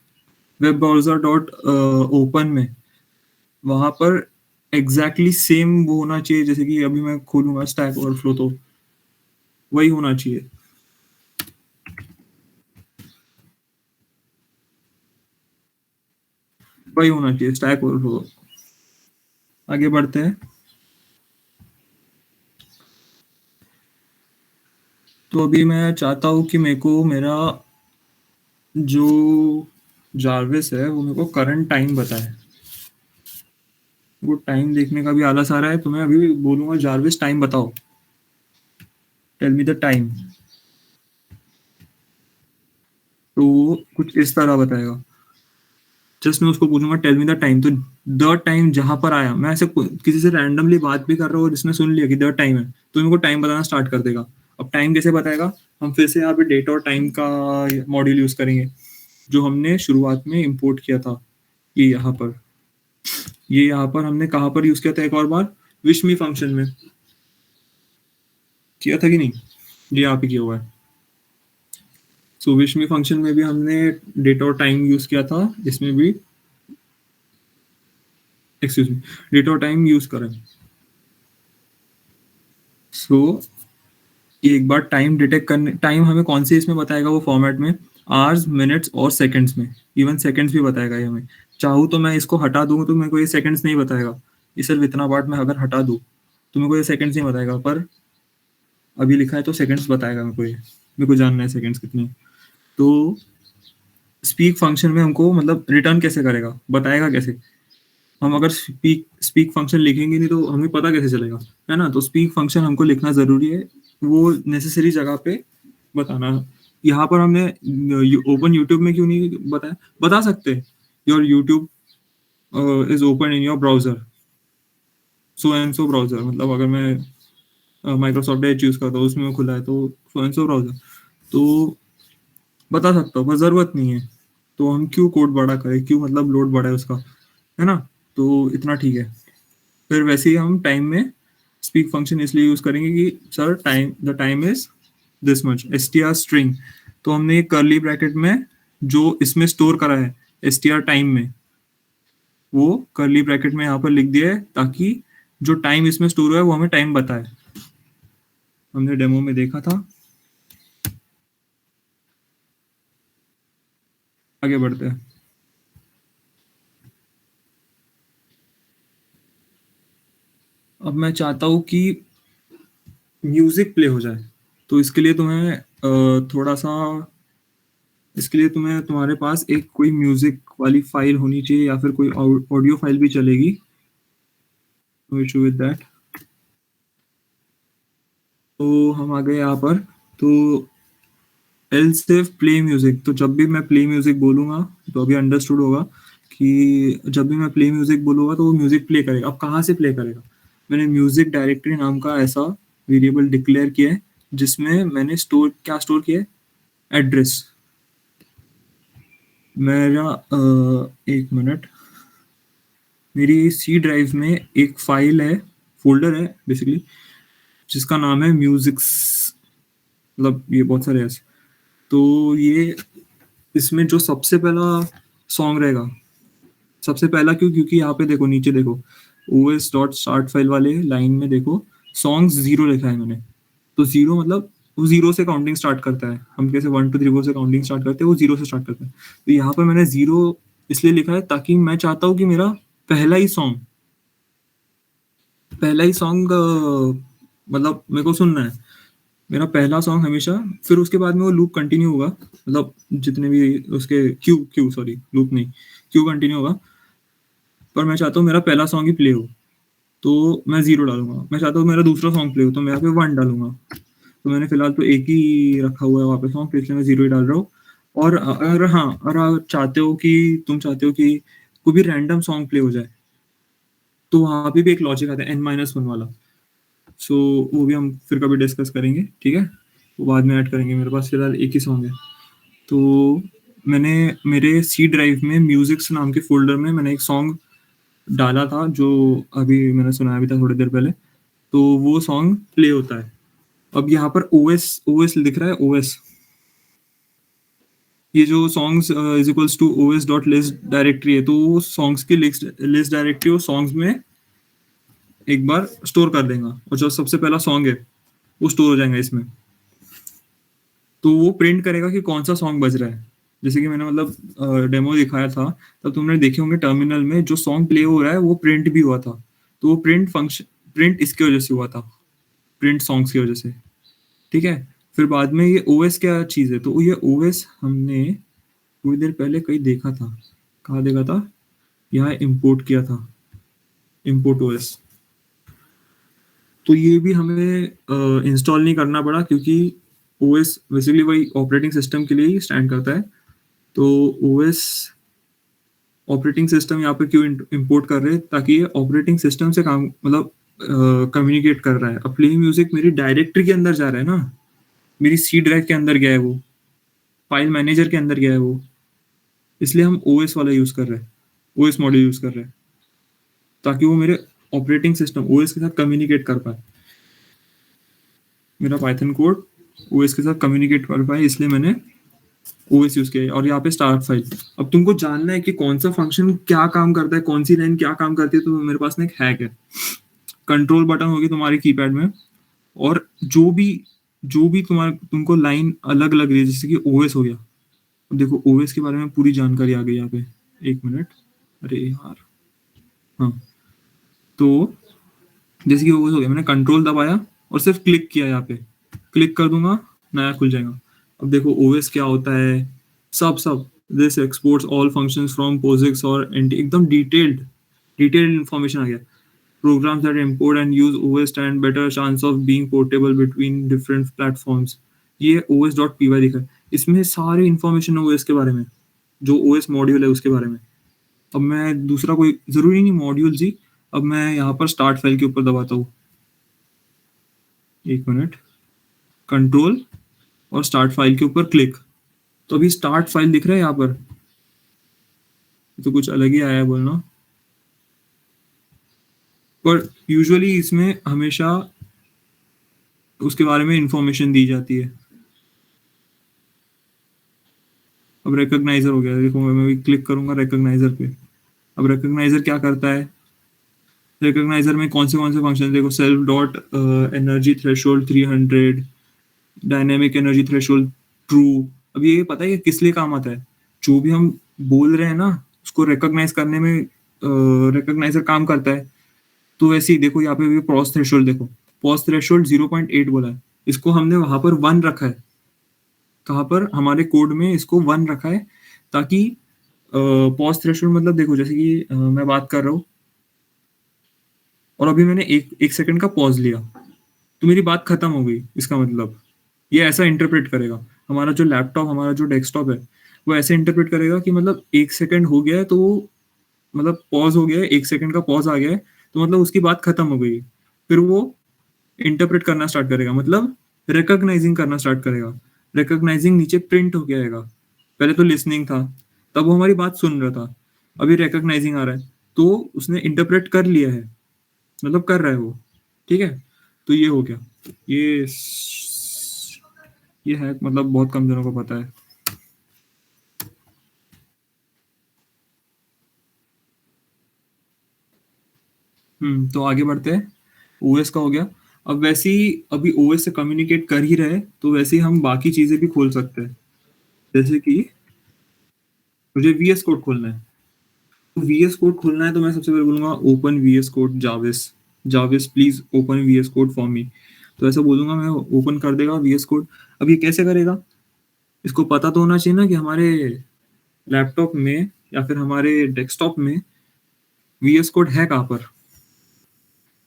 वेब ब्राउज़र डॉट ओपन में, वहाँ पर एग्ज़ैक्टली सेम वो होना चाहिए, जैसे कि अभी मैं खोलूँगा स्टैक ओवरफ्लो तो वही होना चाहिए। वही होना चाहिए स्टैक ओवरफ्लो। आगे बढ़ते हैं। तो अभी मैं चाहता हूँ कि मेरे को मेरा जो जार्विस है वो मेरे को करंट टाइम बताए। वो टाइम देखने का भी आलस आ रहा है, तो मैं अभी बोलूँगा जार्विस टाइम बताओ, टेल मी द टाइम। तो वो कुछ इस तरह बताएगा। जस्ट मैं उसको पूछूंगा टेल मी द टाइम, तो द टाइम जहां पर आया, मैं ऐसे किसी से रैंडमली बात भी कर रहा हूँ और इसने सुन लिया कि द टाइम है, तो मेरे को टाइम बताना स्टार्ट कर देगा। अब टाइम कैसे बताएगा? हम फिर से यहाँ पे डेट और टाइम का मॉड्यूल यूज करेंगे जो हमने शुरुआत में इंपोर्ट किया था। ये यहाँ पर, ये यहाँ पर हमने कहाँ पर यूज किया था एक और बार? विश मी फंक्शन में किया था कि नहीं? ये यहाँ पे किया हुआ है। सो विश मी फंक्शन में भी हमने डेट और टाइम यूज किया था, इसमें भी एक्सक्यूज मी डेट और टाइम यूज करें। सो एक बार टाइम डिटेक्ट करने, टाइम हमें कौन से इसमें बताएगा वो फॉर्मेट में? आवर्स, मिनट्स और सेकंड्स में। इवन सेकंड्स भी बताएगा ये हमें। चाहूँ तो मैं इसको हटा दूँ तो मेरे को ये सेकंड्स नहीं बताएगा। ये सिर्फ इतना पार्ट मैं अगर हटा दूँ तो मेरे को ये सेकंड्स नहीं बताएगा, पर अभी लिखा है तो सेकंड्स बताएगा मेरे को। ये मेरे को जानना है सेकंड्स कितने। तो स्पीक फंक्शन में हमको मतलब रिटर्न कैसे करेगा, बताएगा कैसे? हम अगर स्पीक स्पीक फंक्शन लिखेंगे नहीं तो हमें पता कैसे चलेगा, है ना? तो स्पीक फंक्शन हमको लिखना ज़रूरी है, वो नेसेसरी जगह पे बताना। यहाँ पर हमने ओपन यूट्यूब में क्यों नहीं बताया? बता सकते, your YouTube is open in your browser, so and so browser, मतलब अगर मैं माइक्रोसॉफ्ट एज यूज़ करता हूँ उसमें वो खुला है तो सो एंड सो ब्राउजर, तो बता सकता हूँ, पर ज़रूरत नहीं है। तो हम क्यों कोड बड़ा करें, क्यों मतलब लोड बड़ा है उसका, है ना? तो इतना ठीक है। फिर वैसे ही हम टाइम में स्पीक फंक्शन इसलिए यूज करेंगे कि sir time, the time is this much, str string. तो हमने एक कर्ली ब्रैकेट में जो इसमें स्टोर करा है str टाइम में, वो कर्ली ब्रैकेट में यहाँ पर लिख दिया है ताकि जो टाइम इसमें स्टोर हुआ है वो हमें टाइम बताए। हमने डेमो में देखा था। आगे बढ़ते हैं। अब मैं चाहता हूँ कि म्यूजिक प्ले हो जाए, तो इसके लिए तुम्हें थोड़ा सा, इसके लिए तुम्हें तुम्हारे पास एक कोई म्यूजिक वाली फाइल होनी चाहिए या फिर कोई ऑडियो फाइल भी चलेगी। No issue with that. तो हम आ गए यहाँ पर। तो एल सिर्फ प्ले म्यूजिक, तो जब भी मैं प्ले म्यूजिक बोलूंगा तो अभी अंडरस्टूड होगा कि जब भी मैं प्ले म्यूजिक बोलूंगा तो वो म्यूजिक प्ले करेगा। अब कहाँ से प्ले करेगा? मैंने म्यूजिक डायरेक्टरी नाम का ऐसा वेरिएबल डिक्लेयर किया है जिसमें मैंने क्या स्टोर किया है? एड्रेस। मेरा एक मिनट, मेरी सी ड्राइव में एक फाइल है, फोल्डर है बेसिकली, जिसका नाम है म्यूजिक्स, मतलब ये बहुत सारे हैं। तो ये इसमें जो सबसे पहला सॉन्ग रहेगा, सबसे पहला क्यों? क्योंकि यहाँ पे देखो, नीचे देखो, os डॉट स्टार्ट फाइल वाले लाइन में देखो, सॉन्ग्स जीरो लिखा है मैंने। तो जीरो मतलब वो जीरो से काउंटिंग स्टार्ट करता है। हम कैसे 1 2 3 4 से काउंटिंग स्टार्ट करते हैं, वो जीरो से स्टार्ट करता है। तो यहाँ पर मैंने जीरो इसलिए लिखा है ताकि मैं चाहता हूँ कि मेरा पहला ही सॉन्ग, पहला ही सॉन्ग मतलब मेरे को सुनना है, मेरा पहला सॉन्ग हमेशा। फिर उसके बाद में वो लूप कंटिन्यू होगा, मतलब जितने भी उसके क्यू क्यू सॉरी लूप नहीं, क्यू कंटिन्यू होगा। पर मैं चाहता हूँ मेरा पहला सॉन्ग ही प्ले हो, तो मैं जीरो डालूंगा। मैं चाहता हूँ मेरा दूसरा सॉन्ग प्ले हो, तो मैं यहाँ पे वन डालूंगा। तो मैंने फिलहाल तो एक ही रखा हुआ है वहाँ पे सॉन्ग, तो इसलिए मैं जीरो ही डाल रहा हूँ। और अगर हाँ, अगर आप चाहते हो कि तुम चाहते हो कि कोई भी रैंडम सॉन्ग प्ले हो जाए, तो वहाँ पे भी एक लॉजिक आता है n-1 वाला। सो वो भी हम फिर कभी डिस्कस करेंगे, ठीक है? वो बाद में ऐड करेंगे, मेरे पास फिलहाल एक ही सॉन्ग है। तो मैंने मेरे सी ड्राइव में म्यूजिक्स नाम के फ़ोल्डर में मैंने एक सॉन्ग डाला था, जो अभी मैंने सुनाया भी था थोड़ी देर पहले। तो वो सॉन्ग प्ले होता है। अब यहाँ पर ओएस ओएस दिख रहा है, ओएस। ये जो songs is equals to OS dot list directory है, तो वो सॉन्ग्स की लिस्ट लिस्ट डायरेक्टरी वो सॉन्ग्स में एक बार स्टोर कर देगा, और जो सबसे पहला सॉन्ग है, वो स्टोर हो जाएगा इसमें। तो वो प्रिंट करेगा कि कौन सा सॉन्ग बज रहा है। जैसे कि मैंने मतलब डेमो दिखाया था, तब तुमने देखे होंगे टर्मिनल में जो सॉन्ग प्ले हो रहा है वो प्रिंट भी हुआ था। तो वो प्रिंट इसकी वजह से हुआ था, प्रिंट सॉन्ग्स की वजह से। ठीक है। फिर बाद में ये ओएस क्या चीज़ है, तो ये ओएस हमने थोड़ी देर पहले कहीं देखा था। कहाँ देखा था? यहाँ इंपोर्ट किया था, इंपोर्ट ओएस। तो ये भी हमें इंस्टॉल नहीं करना पड़ा, क्योंकि ओएस बेसिकली वही ऑपरेटिंग सिस्टम के लिए ही स्टैंड करता है। तो ओएस ऑपरेटिंग सिस्टम यहाँ पे क्यों इंपोर्ट कर रहे हैं, ताकि ये ऑपरेटिंग सिस्टम से काम मतलब कम्युनिकेट कर रहा है। अब प्ले म्यूजिक मेरी डायरेक्टरी के अंदर जा रहा है ना, मेरी सी ड्राइव के अंदर गया है, वो फाइल मैनेजर के अंदर गया है वो। इसलिए हम ओएस वाला यूज कर रहे हैं, ओएस मॉड्यूल यूज कर रहे हैं, ताकि वो मेरे ऑपरेटिंग सिस्टम ओएस के साथ कम्युनिकेट कर पाए। मेरा पाइथन कोड ओएस के साथ कम्युनिकेट कर पाए, इसलिए मैंने ओएस यूज किया है। और यहाँ पे स्टार्ट फाइल। अब तुमको जानना है कि कौन सा फंक्शन क्या काम करता है, कौन सी लाइन क्या काम करती है, तो मेरे पास ना एक हैक है। कंट्रोल बटन होगी तुम्हारे कीपैड में, और जो भी तुमको लाइन अलग लग रही है, जैसे कि ओएस हो गया। अब देखो ओएस के बारे में पूरी जानकारी आ गई यहाँ पे। एक मिनट, अरे यार, हाँ। तो जैसे कि ओएस हो गया, मैंने कंट्रोल दबाया और सिर्फ क्लिक किया, यहाँ पे क्लिक कर दूंगा, नया खुल जाएगा। अब देखो ओएस क्या होता है, सब सब this exports all functions from POSIX और एकदम डिटेल्ड इंफॉर्मेशन आ गया। Programs that import and use OS stand better chance of being portable between different platforms. ये os.py लिखा है, इसमें सारे इंफॉर्मेशन है OS के बारे में, जो OS मॉड्यूल है उसके बारे में। अब मैं दूसरा कोई जरूरी नहीं मॉड्यूल जी। अब मैं यहाँ पर स्टार्ट फाइल के ऊपर दबाता हूँ, एक मिनट, कंट्रोल और स्टार्ट फाइल के ऊपर क्लिक। तो अभी स्टार्ट फाइल दिख रहा है यहाँ पर, तो कुछ अलग ही आया है बोलना। पर यूजुअली इसमें हमेशा उसके बारे में इंफॉर्मेशन दी जाती है। अब रिकॉग्नाइजर हो गया, देखो मैं भी क्लिक करूंगा रिकॉग्नाइजर पे। अब रिकॉग्नाइजर क्या करता है, रिकॉग्नाइजर में कौन से फंक्शन देखो, self dot energy threshold 300, dynamic energy threshold true. अब ये पता है कि किस लिए काम आता है, जो भी हम बोल रहे हैं ना उसको रिकॉग्नाइज करने में रिकॉग्नाइजर काम करता है। तो वैसे ही देखो यहाँ पे भी पॉज थ्रेशोल्ड, देखो पॉज थ्रेशोल्ड 0.8 बोला है, इसको हमने वहां पर 1 रखा है। कहाँ पर? हमारे कोड में इसको 1 रखा है, ताकि पॉज थ्रेशोल्ड मतलब देखो, जैसे कि मैं बात कर रहा हूँ और अभी मैंने एक सेकंड का पॉज लिया, तो मेरी बात खत्म हो गई। इसका मतलब ये ऐसा इंटरप्रेट करेगा, हमारा जो लैपटॉप, हमारा जो डेस्कटॉप है, वो ऐसे इंटरप्रेट करेगा कि मतलब 1 सेकंड हो गया है, तो मतलब पॉज हो गया है, 1 सेकंड का पॉज आ गया है, तो मतलब उसकी बात खत्म हो गई। फिर वो इंटरप्रेट करना स्टार्ट करेगा, मतलब रिकॉग्नाइजिंग करना स्टार्ट करेगा। रिकॉग्नाइजिंग नीचे प्रिंट हो गया आएगा। पहले तो लिसनिंग था, तब वो हमारी बात सुन रहा था, अभी रिकॉग्नाइजिंग आ रहा है, तो उसने इंटरप्रेट कर लिया है, मतलब कर रहा है वो। ठीक है। तो ये हो गया। ये है मतलब बहुत कम जनों को पता है। तो आगे बढ़ते हैं। ओएस का हो गया। अब वैसे ही अभी ओएस से कम्युनिकेट कर ही रहे, तो वैसे ही हम बाकी चीजें भी खोल सकते हैं। जैसे कि मुझे वीएस कोड खोलना है, तो वीएस कोड खोलना है, तो मैं सबसे पहले बोलूंगा open VS code जाविस, जाविस please open VS code for me. तो ऐसा बोलूंगा मैं, ओपन कर देगा वीएस कोड। अब ये कैसे करेगा, इसको पता तो होना चाहिए ना कि हमारे लैपटॉप में या फिर हमारे डेस्कटॉप में वीएस कोड है कहाँ पर।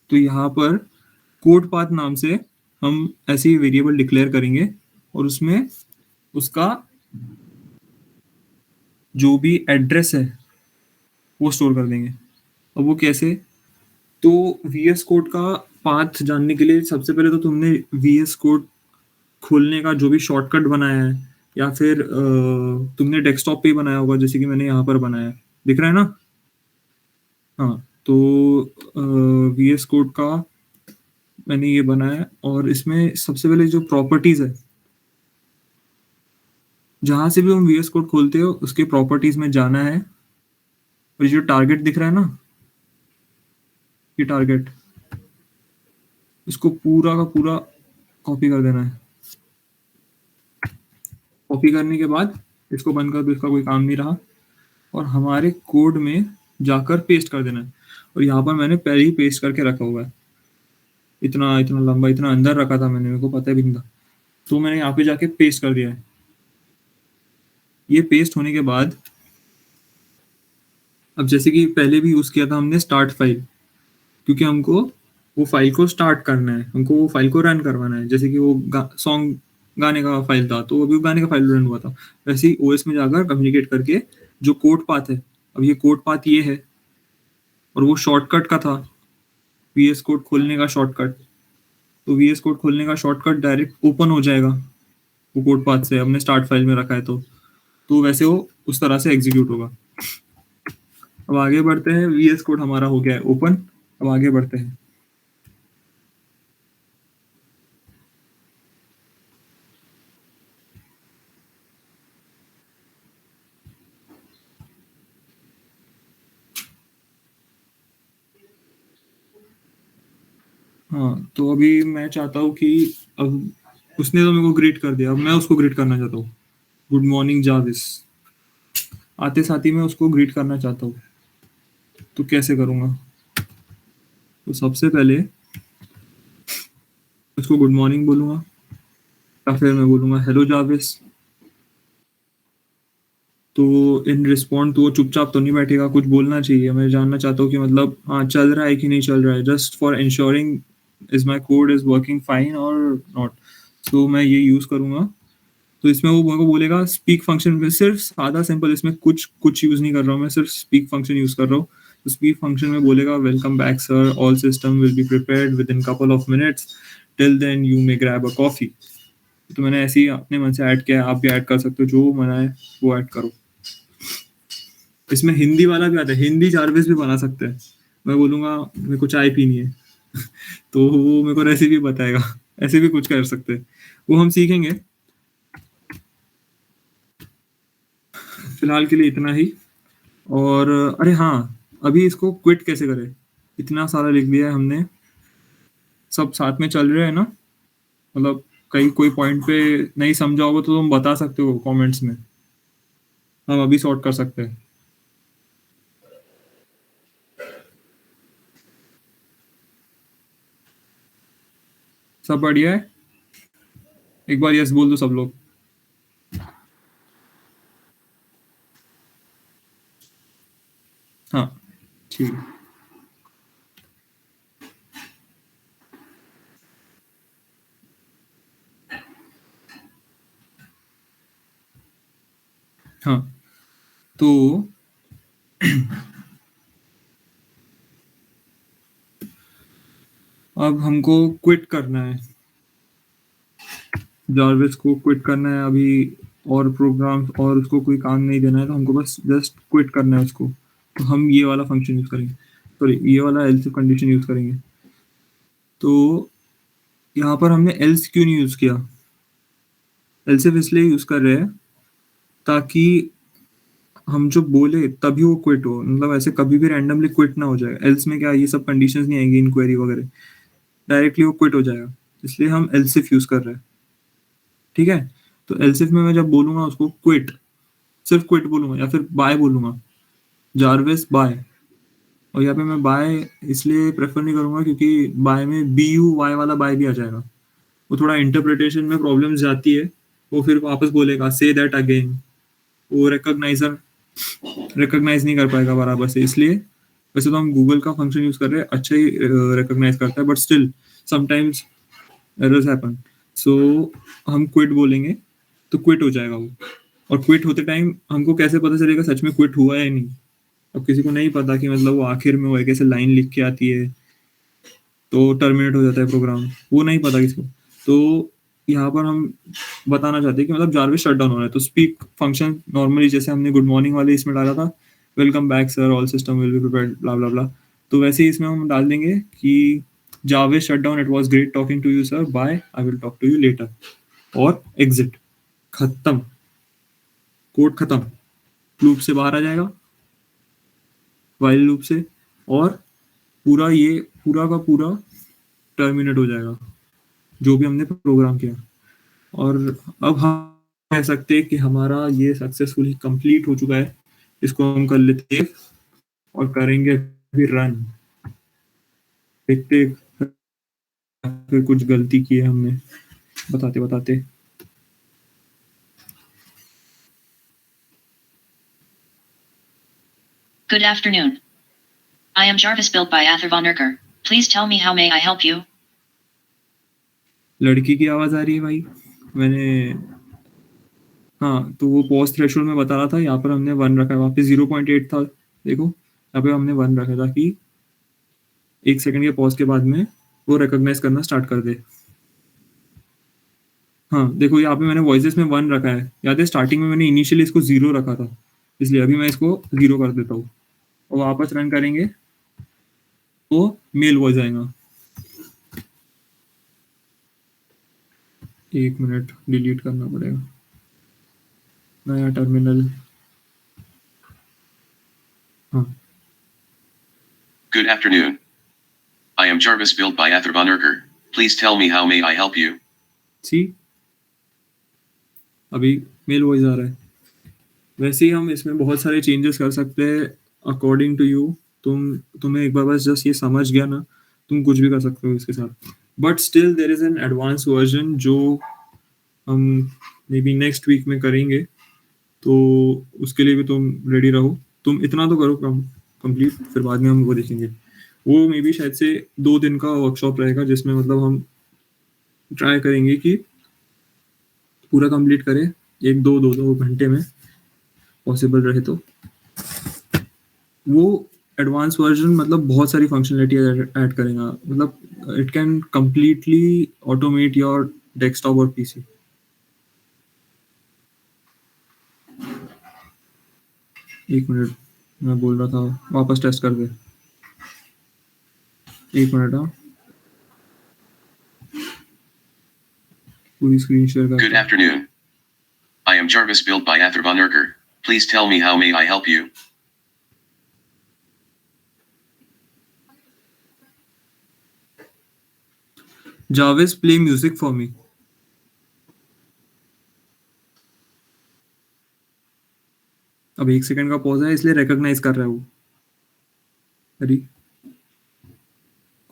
तो यहाँ पर कोड पाथ नाम से हम ऐसे ही वेरिएबल डिक्लेयर करेंगे, और उसमें उसका जो भी एड्रेस है वो स्टोर कर देंगे। अब वो कैसे, तो वीएस कोड का पाथ जानने के लिए सबसे पहले तो तुमने वीएस कोड खोलने का जो भी शॉर्टकट बनाया है, या फिर तुमने डेस्कटॉप पे ही बनाया होगा, जैसे कि मैंने यहाँ पर बनाया है, दिख रहा है ना? हाँ, तो वीएस कोड का मैंने ये बनाया है, और इसमें सबसे पहले जो प्रॉपर्टीज है, जहां से भी हम वीएस कोड खोलते हो उसके प्रॉपर्टीज में जाना है, और ये जो टारगेट दिख रहा है ना, ये टारगेट, इसको पूरा का पूरा कॉपी कर देना है। कॉपी करने के बाद इसको बंद कर दो, इसका कोई काम नहीं रहा, और हमारे कोड में जाकर पेस्ट कर देना है। और यहाँ पर मैंने पहले ही पेस्ट करके रखा हुआ है, इतना इतना लंबा, इतना अंदर रखा था मैंने, मेरे को पता भी नहीं था, तो मैंने यहाँ पे जाके पेस्ट कर दिया है। ये पेस्ट होने के बाद अब जैसे कि पहले भी यूज किया था हमने स्टार्ट फाइल, क्योंकि हमको वो फाइल को स्टार्ट करना है, हमको वो फाइल को रन करवाना है। जैसे कि वो सॉन्ग गाने का फाइल था, तो अभी वो गाने का फाइल रन हुआ था, वैसे ही ओएस में जाकर कम्युनिकेट करके जो कोड पाथ है, अब ये कोड पाथ ये है, और वो शॉर्टकट का था, वीएस कोड खोलने का शॉर्टकट, तो वीएस कोड खोलने का शॉर्टकट डायरेक्ट ओपन हो जाएगा वो कोड पाथ से, हमने स्टार्ट फाइल में रखा है, तो वैसे वो उस तरह से एग्जीक्यूट होगा। अब आगे बढ़ते हैं, वीएस कोड हमारा हो गया है ओपन, अब आगे बढ़ते हैं। हाँ, तो अभी मैं चाहता हूँ कि अब उसने तो मेरे को ग्रीट कर दिया, अब मैं उसको ग्रीट करना चाहता हूँ, गुड मॉर्निंग जाविस, आते साथ ही मैं उसको ग्रीट करना चाहता हूँ, तो कैसे करूँगा? तो सबसे पहले उसको गुड मॉर्निंग बोलूँगा, या फिर मैं बोलूँगा हेलो जाविस। तो इन रिस्पॉन्ड तो वो चुपचाप तो नहीं बैठेगा, कुछ बोलना चाहिए, मैं जानना चाहता हूँ कि मतलब हाँ चल रहा है कि नहीं चल रहा है, just for ensuring is my code is working fine और नॉट। तो मैं ये यूज़ करूँगा। तो इसमें वो मेरे को बोलेगा स्पीक फंक्शन में, सिर्फ सादा सिंपल, इसमें कुछ कुछ यूज़ नहीं कर रहा हूँ मैं, सिर्फ स्पीक फंक्शन यूज़ कर रहा हूँ। तो स्पीक फंक्शन में बोलेगा welcome back sir, all system will be prepared within couple of minutes, till then you may grab a coffee. तो मैंने ऐसे ही अपने मन से ऐड किया है, आप भी ऐड कर सकते हो, जो मना है वो ऐड करो। इसमें हिंदी वाला भी आता है, हिंदी जारवेस भी बना सकते हैं। मैं बोलूँगा मेरे को चाय पीनी है तो वो मेरे को रेसिपी बताएगा, ऐसे भी कुछ कर सकते हैं, वो हम सीखेंगे। फिलहाल के लिए इतना ही। और अरे हाँ, अभी इसको क्विट कैसे करें, इतना सारा लिख दिया है हमने, सब साथ में चल रहे हैं ना? मतलब कहीं कोई पॉइंट पे नहीं समझा होगा तो तुम बता सकते हो कमेंट्स में, हम अभी सॉर्ट कर सकते हैं। सब बढ़िया है? एक बार यस बोल दो सब लोग। हाँ, ठीक है। हाँ, तो अब हमको क्विट करना है, जारविस को क्विट करना है अभी, और प्रोग्राम और उसको कोई काम नहीं देना है, तो हमको बस जस्ट क्विट करना है उसको। तो हम ये वाला फंक्शन यूज करेंगे, सॉरी ये वाला एल्स कंडीशन यूज करेंगे। तो यहाँ पर हमने एल्स क्यों नहीं यूज किया? एल्स इसलिए यूज कर रहे हैं ताकि हम जो बोले तभी वो क्विट हो, मतलब ऐसे कभी भी रैंडमली क्विट ना हो जाए। एल्स में क्या ये सब कंडीशंस नहीं आएंगी, इंक्वायरी वगैरह, डायरेक्टली वो क्विट हो जाएगा, इसलिए हम एल्सिफ यूज कर रहे हैं। ठीक है, तो एल्सिफ में मैं जब बोलूंगा उसको क्विट, सिर्फ क्विट बोलूंगा या फिर बाय बोलूंगा, जारवेस बाय। और यहाँ पे मैं बाय इसलिए प्रेफर नहीं करूंगा क्योंकि बाय में बी यू वाई वाला बाय भी आ जाएगा, वो थोड़ा इंटरप्रिटेशन में प्रॉब्लम जाती है, वो फिर वापस बोलेगा से दैट अगेन, वो रिकॉग्नाइजर रिकॉग्नाइज नहीं कर पाएगा बराबर से, इसलिए वैसे तो हम गूगल का फंक्शन यूज कर रहे हैं, अच्छा ही रिकॉग्नाइज करता है, but still sometimes errors happen. So हम क्विट बोलेंगे तो क्विट हो जाएगा वो। और क्विट होते टाइम हमको कैसे पता चलेगा सच में क्विट हुआ है या नहीं? अब किसी को नहीं पता कि मतलब वो आखिर में वो एक ऐसे लाइन लिख के आती है तो टर्मिनेट हो जाता है प्रोग्राम, वो नहीं पता किसी को। तो यहाँ पर हम बताना चाहते हैं कि मतलब जारविस शट डाउन हो रहा है, तो स्पीक फंक्शन नॉर्मली जैसे हमने गुड मॉर्निंग वाले इसमें डाला था, welcome back sir, all system will be prepared, blah blah blah. तो वैसे ही इसमें हम डाल देंगे कि Jarvis shut down, it was great talking to you sir, bye, I will talk to you later, और एग्जिट, खत्म, कोड खत्म, लूप से बाहर आ जाएगा, वाइल लूप से, और पूरा ये पूरा का पूरा टर्मिनेट हो जाएगा जो भी हमने प्रोग्राम किया। और अब हम कह सकते हैं कि हमारा ये सक्सेसफुली कंप्लीट हो चुका है। इसको हम कर लेते हैं और करेंगे अभी रन, देखते हैं फिर कुछ गलती की है हमने बताते बताते। Good afternoon. I am Jarvis built by Ather von Erker. Please tell me how may I help you? लड़की की आवाज आ रही है भाई, मैंने, हाँ, तो वो पॉज थ्रेशोल्ड में बता रहा था, यहाँ पर हमने 1 रखा है, वहाँ पे 0.8 था, देखो यहाँ पे हमने 1 रखा था कि 1 सेकंड के पॉज के बाद में वो रिकॉग्नाइज करना स्टार्ट कर दे। हाँ, देखो यहाँ पे मैंने वॉइसेस में 1 रखा है, याद है स्टार्टिंग में मैंने इनिशियली इसको 0 रखा था, इसलिए अभी मैं इसको 0 कर देता हूँ और वापस रन करेंगे तो मेल वॉइस आएगा। 1 मिनट, डिलीट करना पड़ेगा, नया टर्मिनल, हाँ। Good afternoon. I am Jarvis built by Ather von Erker. Please tell me how may I help you? सी, अभी मेल वॉइस आ रहा है। वैसे ही हम इसमें बहुत सारे चेंजेस कर सकते हैं अकॉर्डिंग टू यू। तुम्हें एक बार बस जस्ट ये समझ गया ना, तुम कुछ भी कर सकते हो इसके साथ। But still there is an advance version जो हम मे बी नेक्स्ट वीक में करेंगे, तो उसके लिए भी तुम रेडी रहो। तुम इतना तो करो कंप्लीट, फिर बाद में हम वो देखेंगे। वो मे बी शायद से 2 दिन का वर्कशॉप रहेगा, जिसमें मतलब हम ट्राई करेंगे कि पूरा कंप्लीट करें 1-2 घंटे में, पॉसिबल रहे तो। वो एडवांस वर्जन मतलब बहुत सारी फंक्शनलिटी ऐड करेगा, मतलब it can completely automate your desktop और पीसी। एक मिनट, मैं बोल रहा था वापस टेस्ट कर दे, एक मिनट। हाँ, पूरी स्क्रीन शेयर Good कर। afternoon. I am Jarvis built by Ather von Erker. Please tell me how may I help you? Jarvis, play music for me. अब 1 सेकंड का पॉज है, इसलिए रिकॉग्नाइज कर रहा है वो। अरे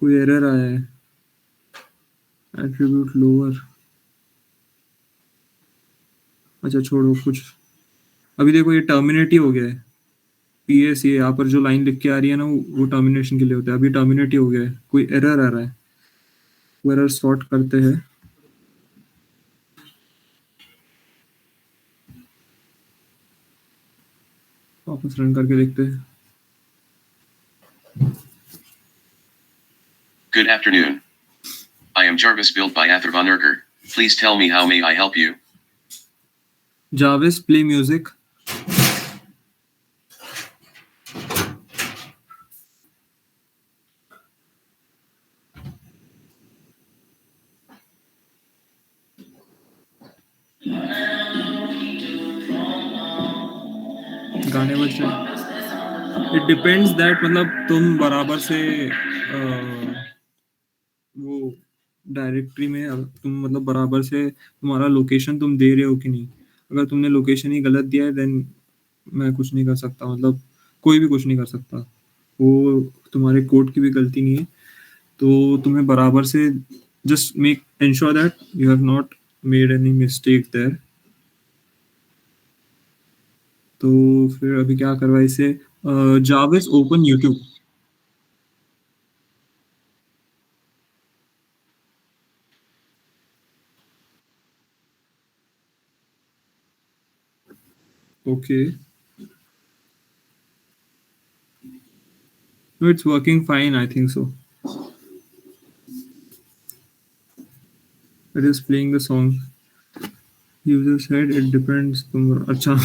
कोई एरर आया है, एट्रीब्यूट लोअर, अच्छा छोड़ो कुछ। अभी देखो ये टर्मिनेट ही हो गया है, पीएस, ये यहाँ पर जो लाइन लिख के आ रही है ना, वो टर्मिनेशन के लिए होता है। अभी टर्मिनेट ही हो गया है, कोई एरर आ रहा है, वो एरर सॉर्ट करते हैं। वापस रन करके देखते हैं। Good afternoon. I am Jarvis built by Ather von Erker. Please tell me how may I help you? Jarvis, play music. गाने बज रहे हैं। इट डिपेंड्स दैट, मतलब तुम बराबर से वो डायरेक्टरी में तुम मतलब बराबर से तुम्हारा लोकेशन तुम दे रहे हो कि नहीं। अगर तुमने लोकेशन ही गलत दिया है, देन मैं कुछ नहीं कर सकता, मतलब कोई भी कुछ नहीं कर सकता, वो तुम्हारे कोड की भी गलती नहीं है। तो तुम्हें बराबर से just make ensure that you have not made any mistake there. तो फिर अभी क्या करवा इसे, जाविस open YouTube. Okay, no, it's working fine, I think so. It is playing the song. User said it depends तुम अच्छा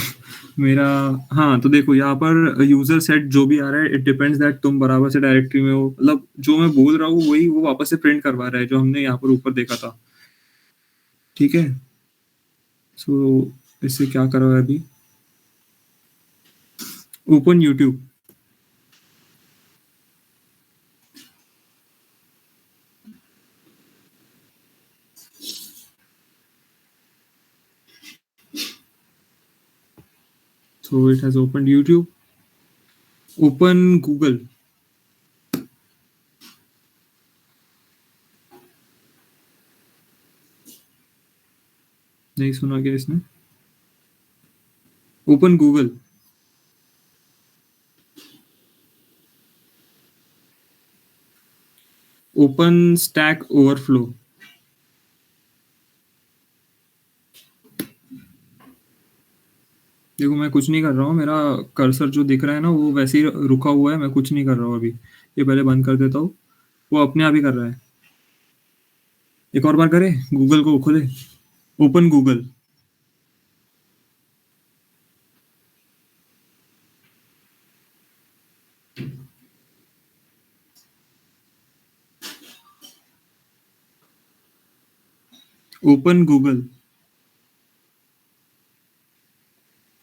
मेरा हाँ तो देखो यहाँ पर यूजर सेट जो भी आ रहा है इट डिपेंड्स दैट तुम बराबर से डायरेक्टरी में हो मतलब जो मैं बोल रहा हूँ वही वो वापस से प्रिंट करवा रहा है जो हमने यहाँ पर ऊपर देखा था ठीक है सो इससे क्या कर रहा है अभी open YouTube so it has opened YouTube open Google नहीं सुना क्या इसने open Google open stack overflow देखो मैं कुछ नहीं कर रहा हूँ मेरा कर्सर जो दिख रहा है ना वो वैसे ही रुका हुआ है मैं कुछ नहीं कर रहा हूँ अभी ये पहले बंद कर देता हूँ वो अपने आप ही कर रहा है एक और बार करे गूगल को खोले ओपन गूगल ओपन गूगल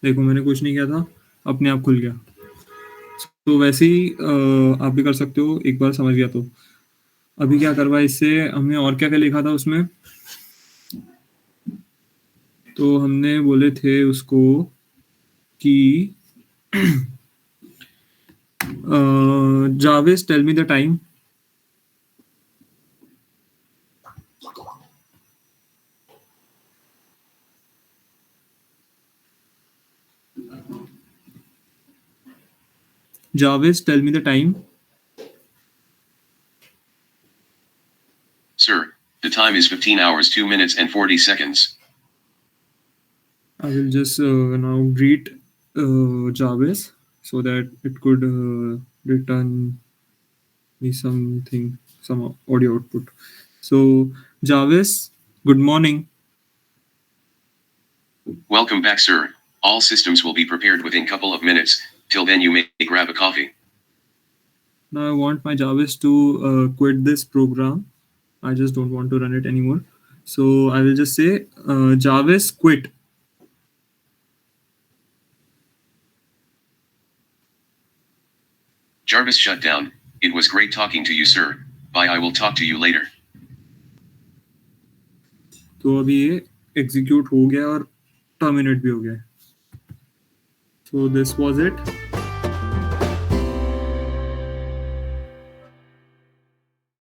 देखो मैंने कुछ नहीं किया था अपने आप खुल गया तो वैसे ही आप भी कर सकते हो एक बार समझ गया तो अभी क्या करवा इससे हमने और क्या क्या लिखा था उसमें तो हमने बोले थे उसको कि जावेस tell me the time Jarvis, tell me the time. Sir, the time is 15 hours 2 minutes and 40 seconds. I will just now greet Jarvis so that it could return me something, some audio output. So, Jarvis, good morning. Welcome back, sir. All systems will be prepared within couple of minutes. Till then you may grab a coffee. Now I want my Jarvis to quit this program. I just don't want to run it anymore. So I will just say Jarvis quit. Jarvis shut down. It was great talking to you, sir. Bye. I will talk to you later. तो अभी ये एग्जीक्यूट हो गया और टर्मिनेट भी हो गया. So this was it.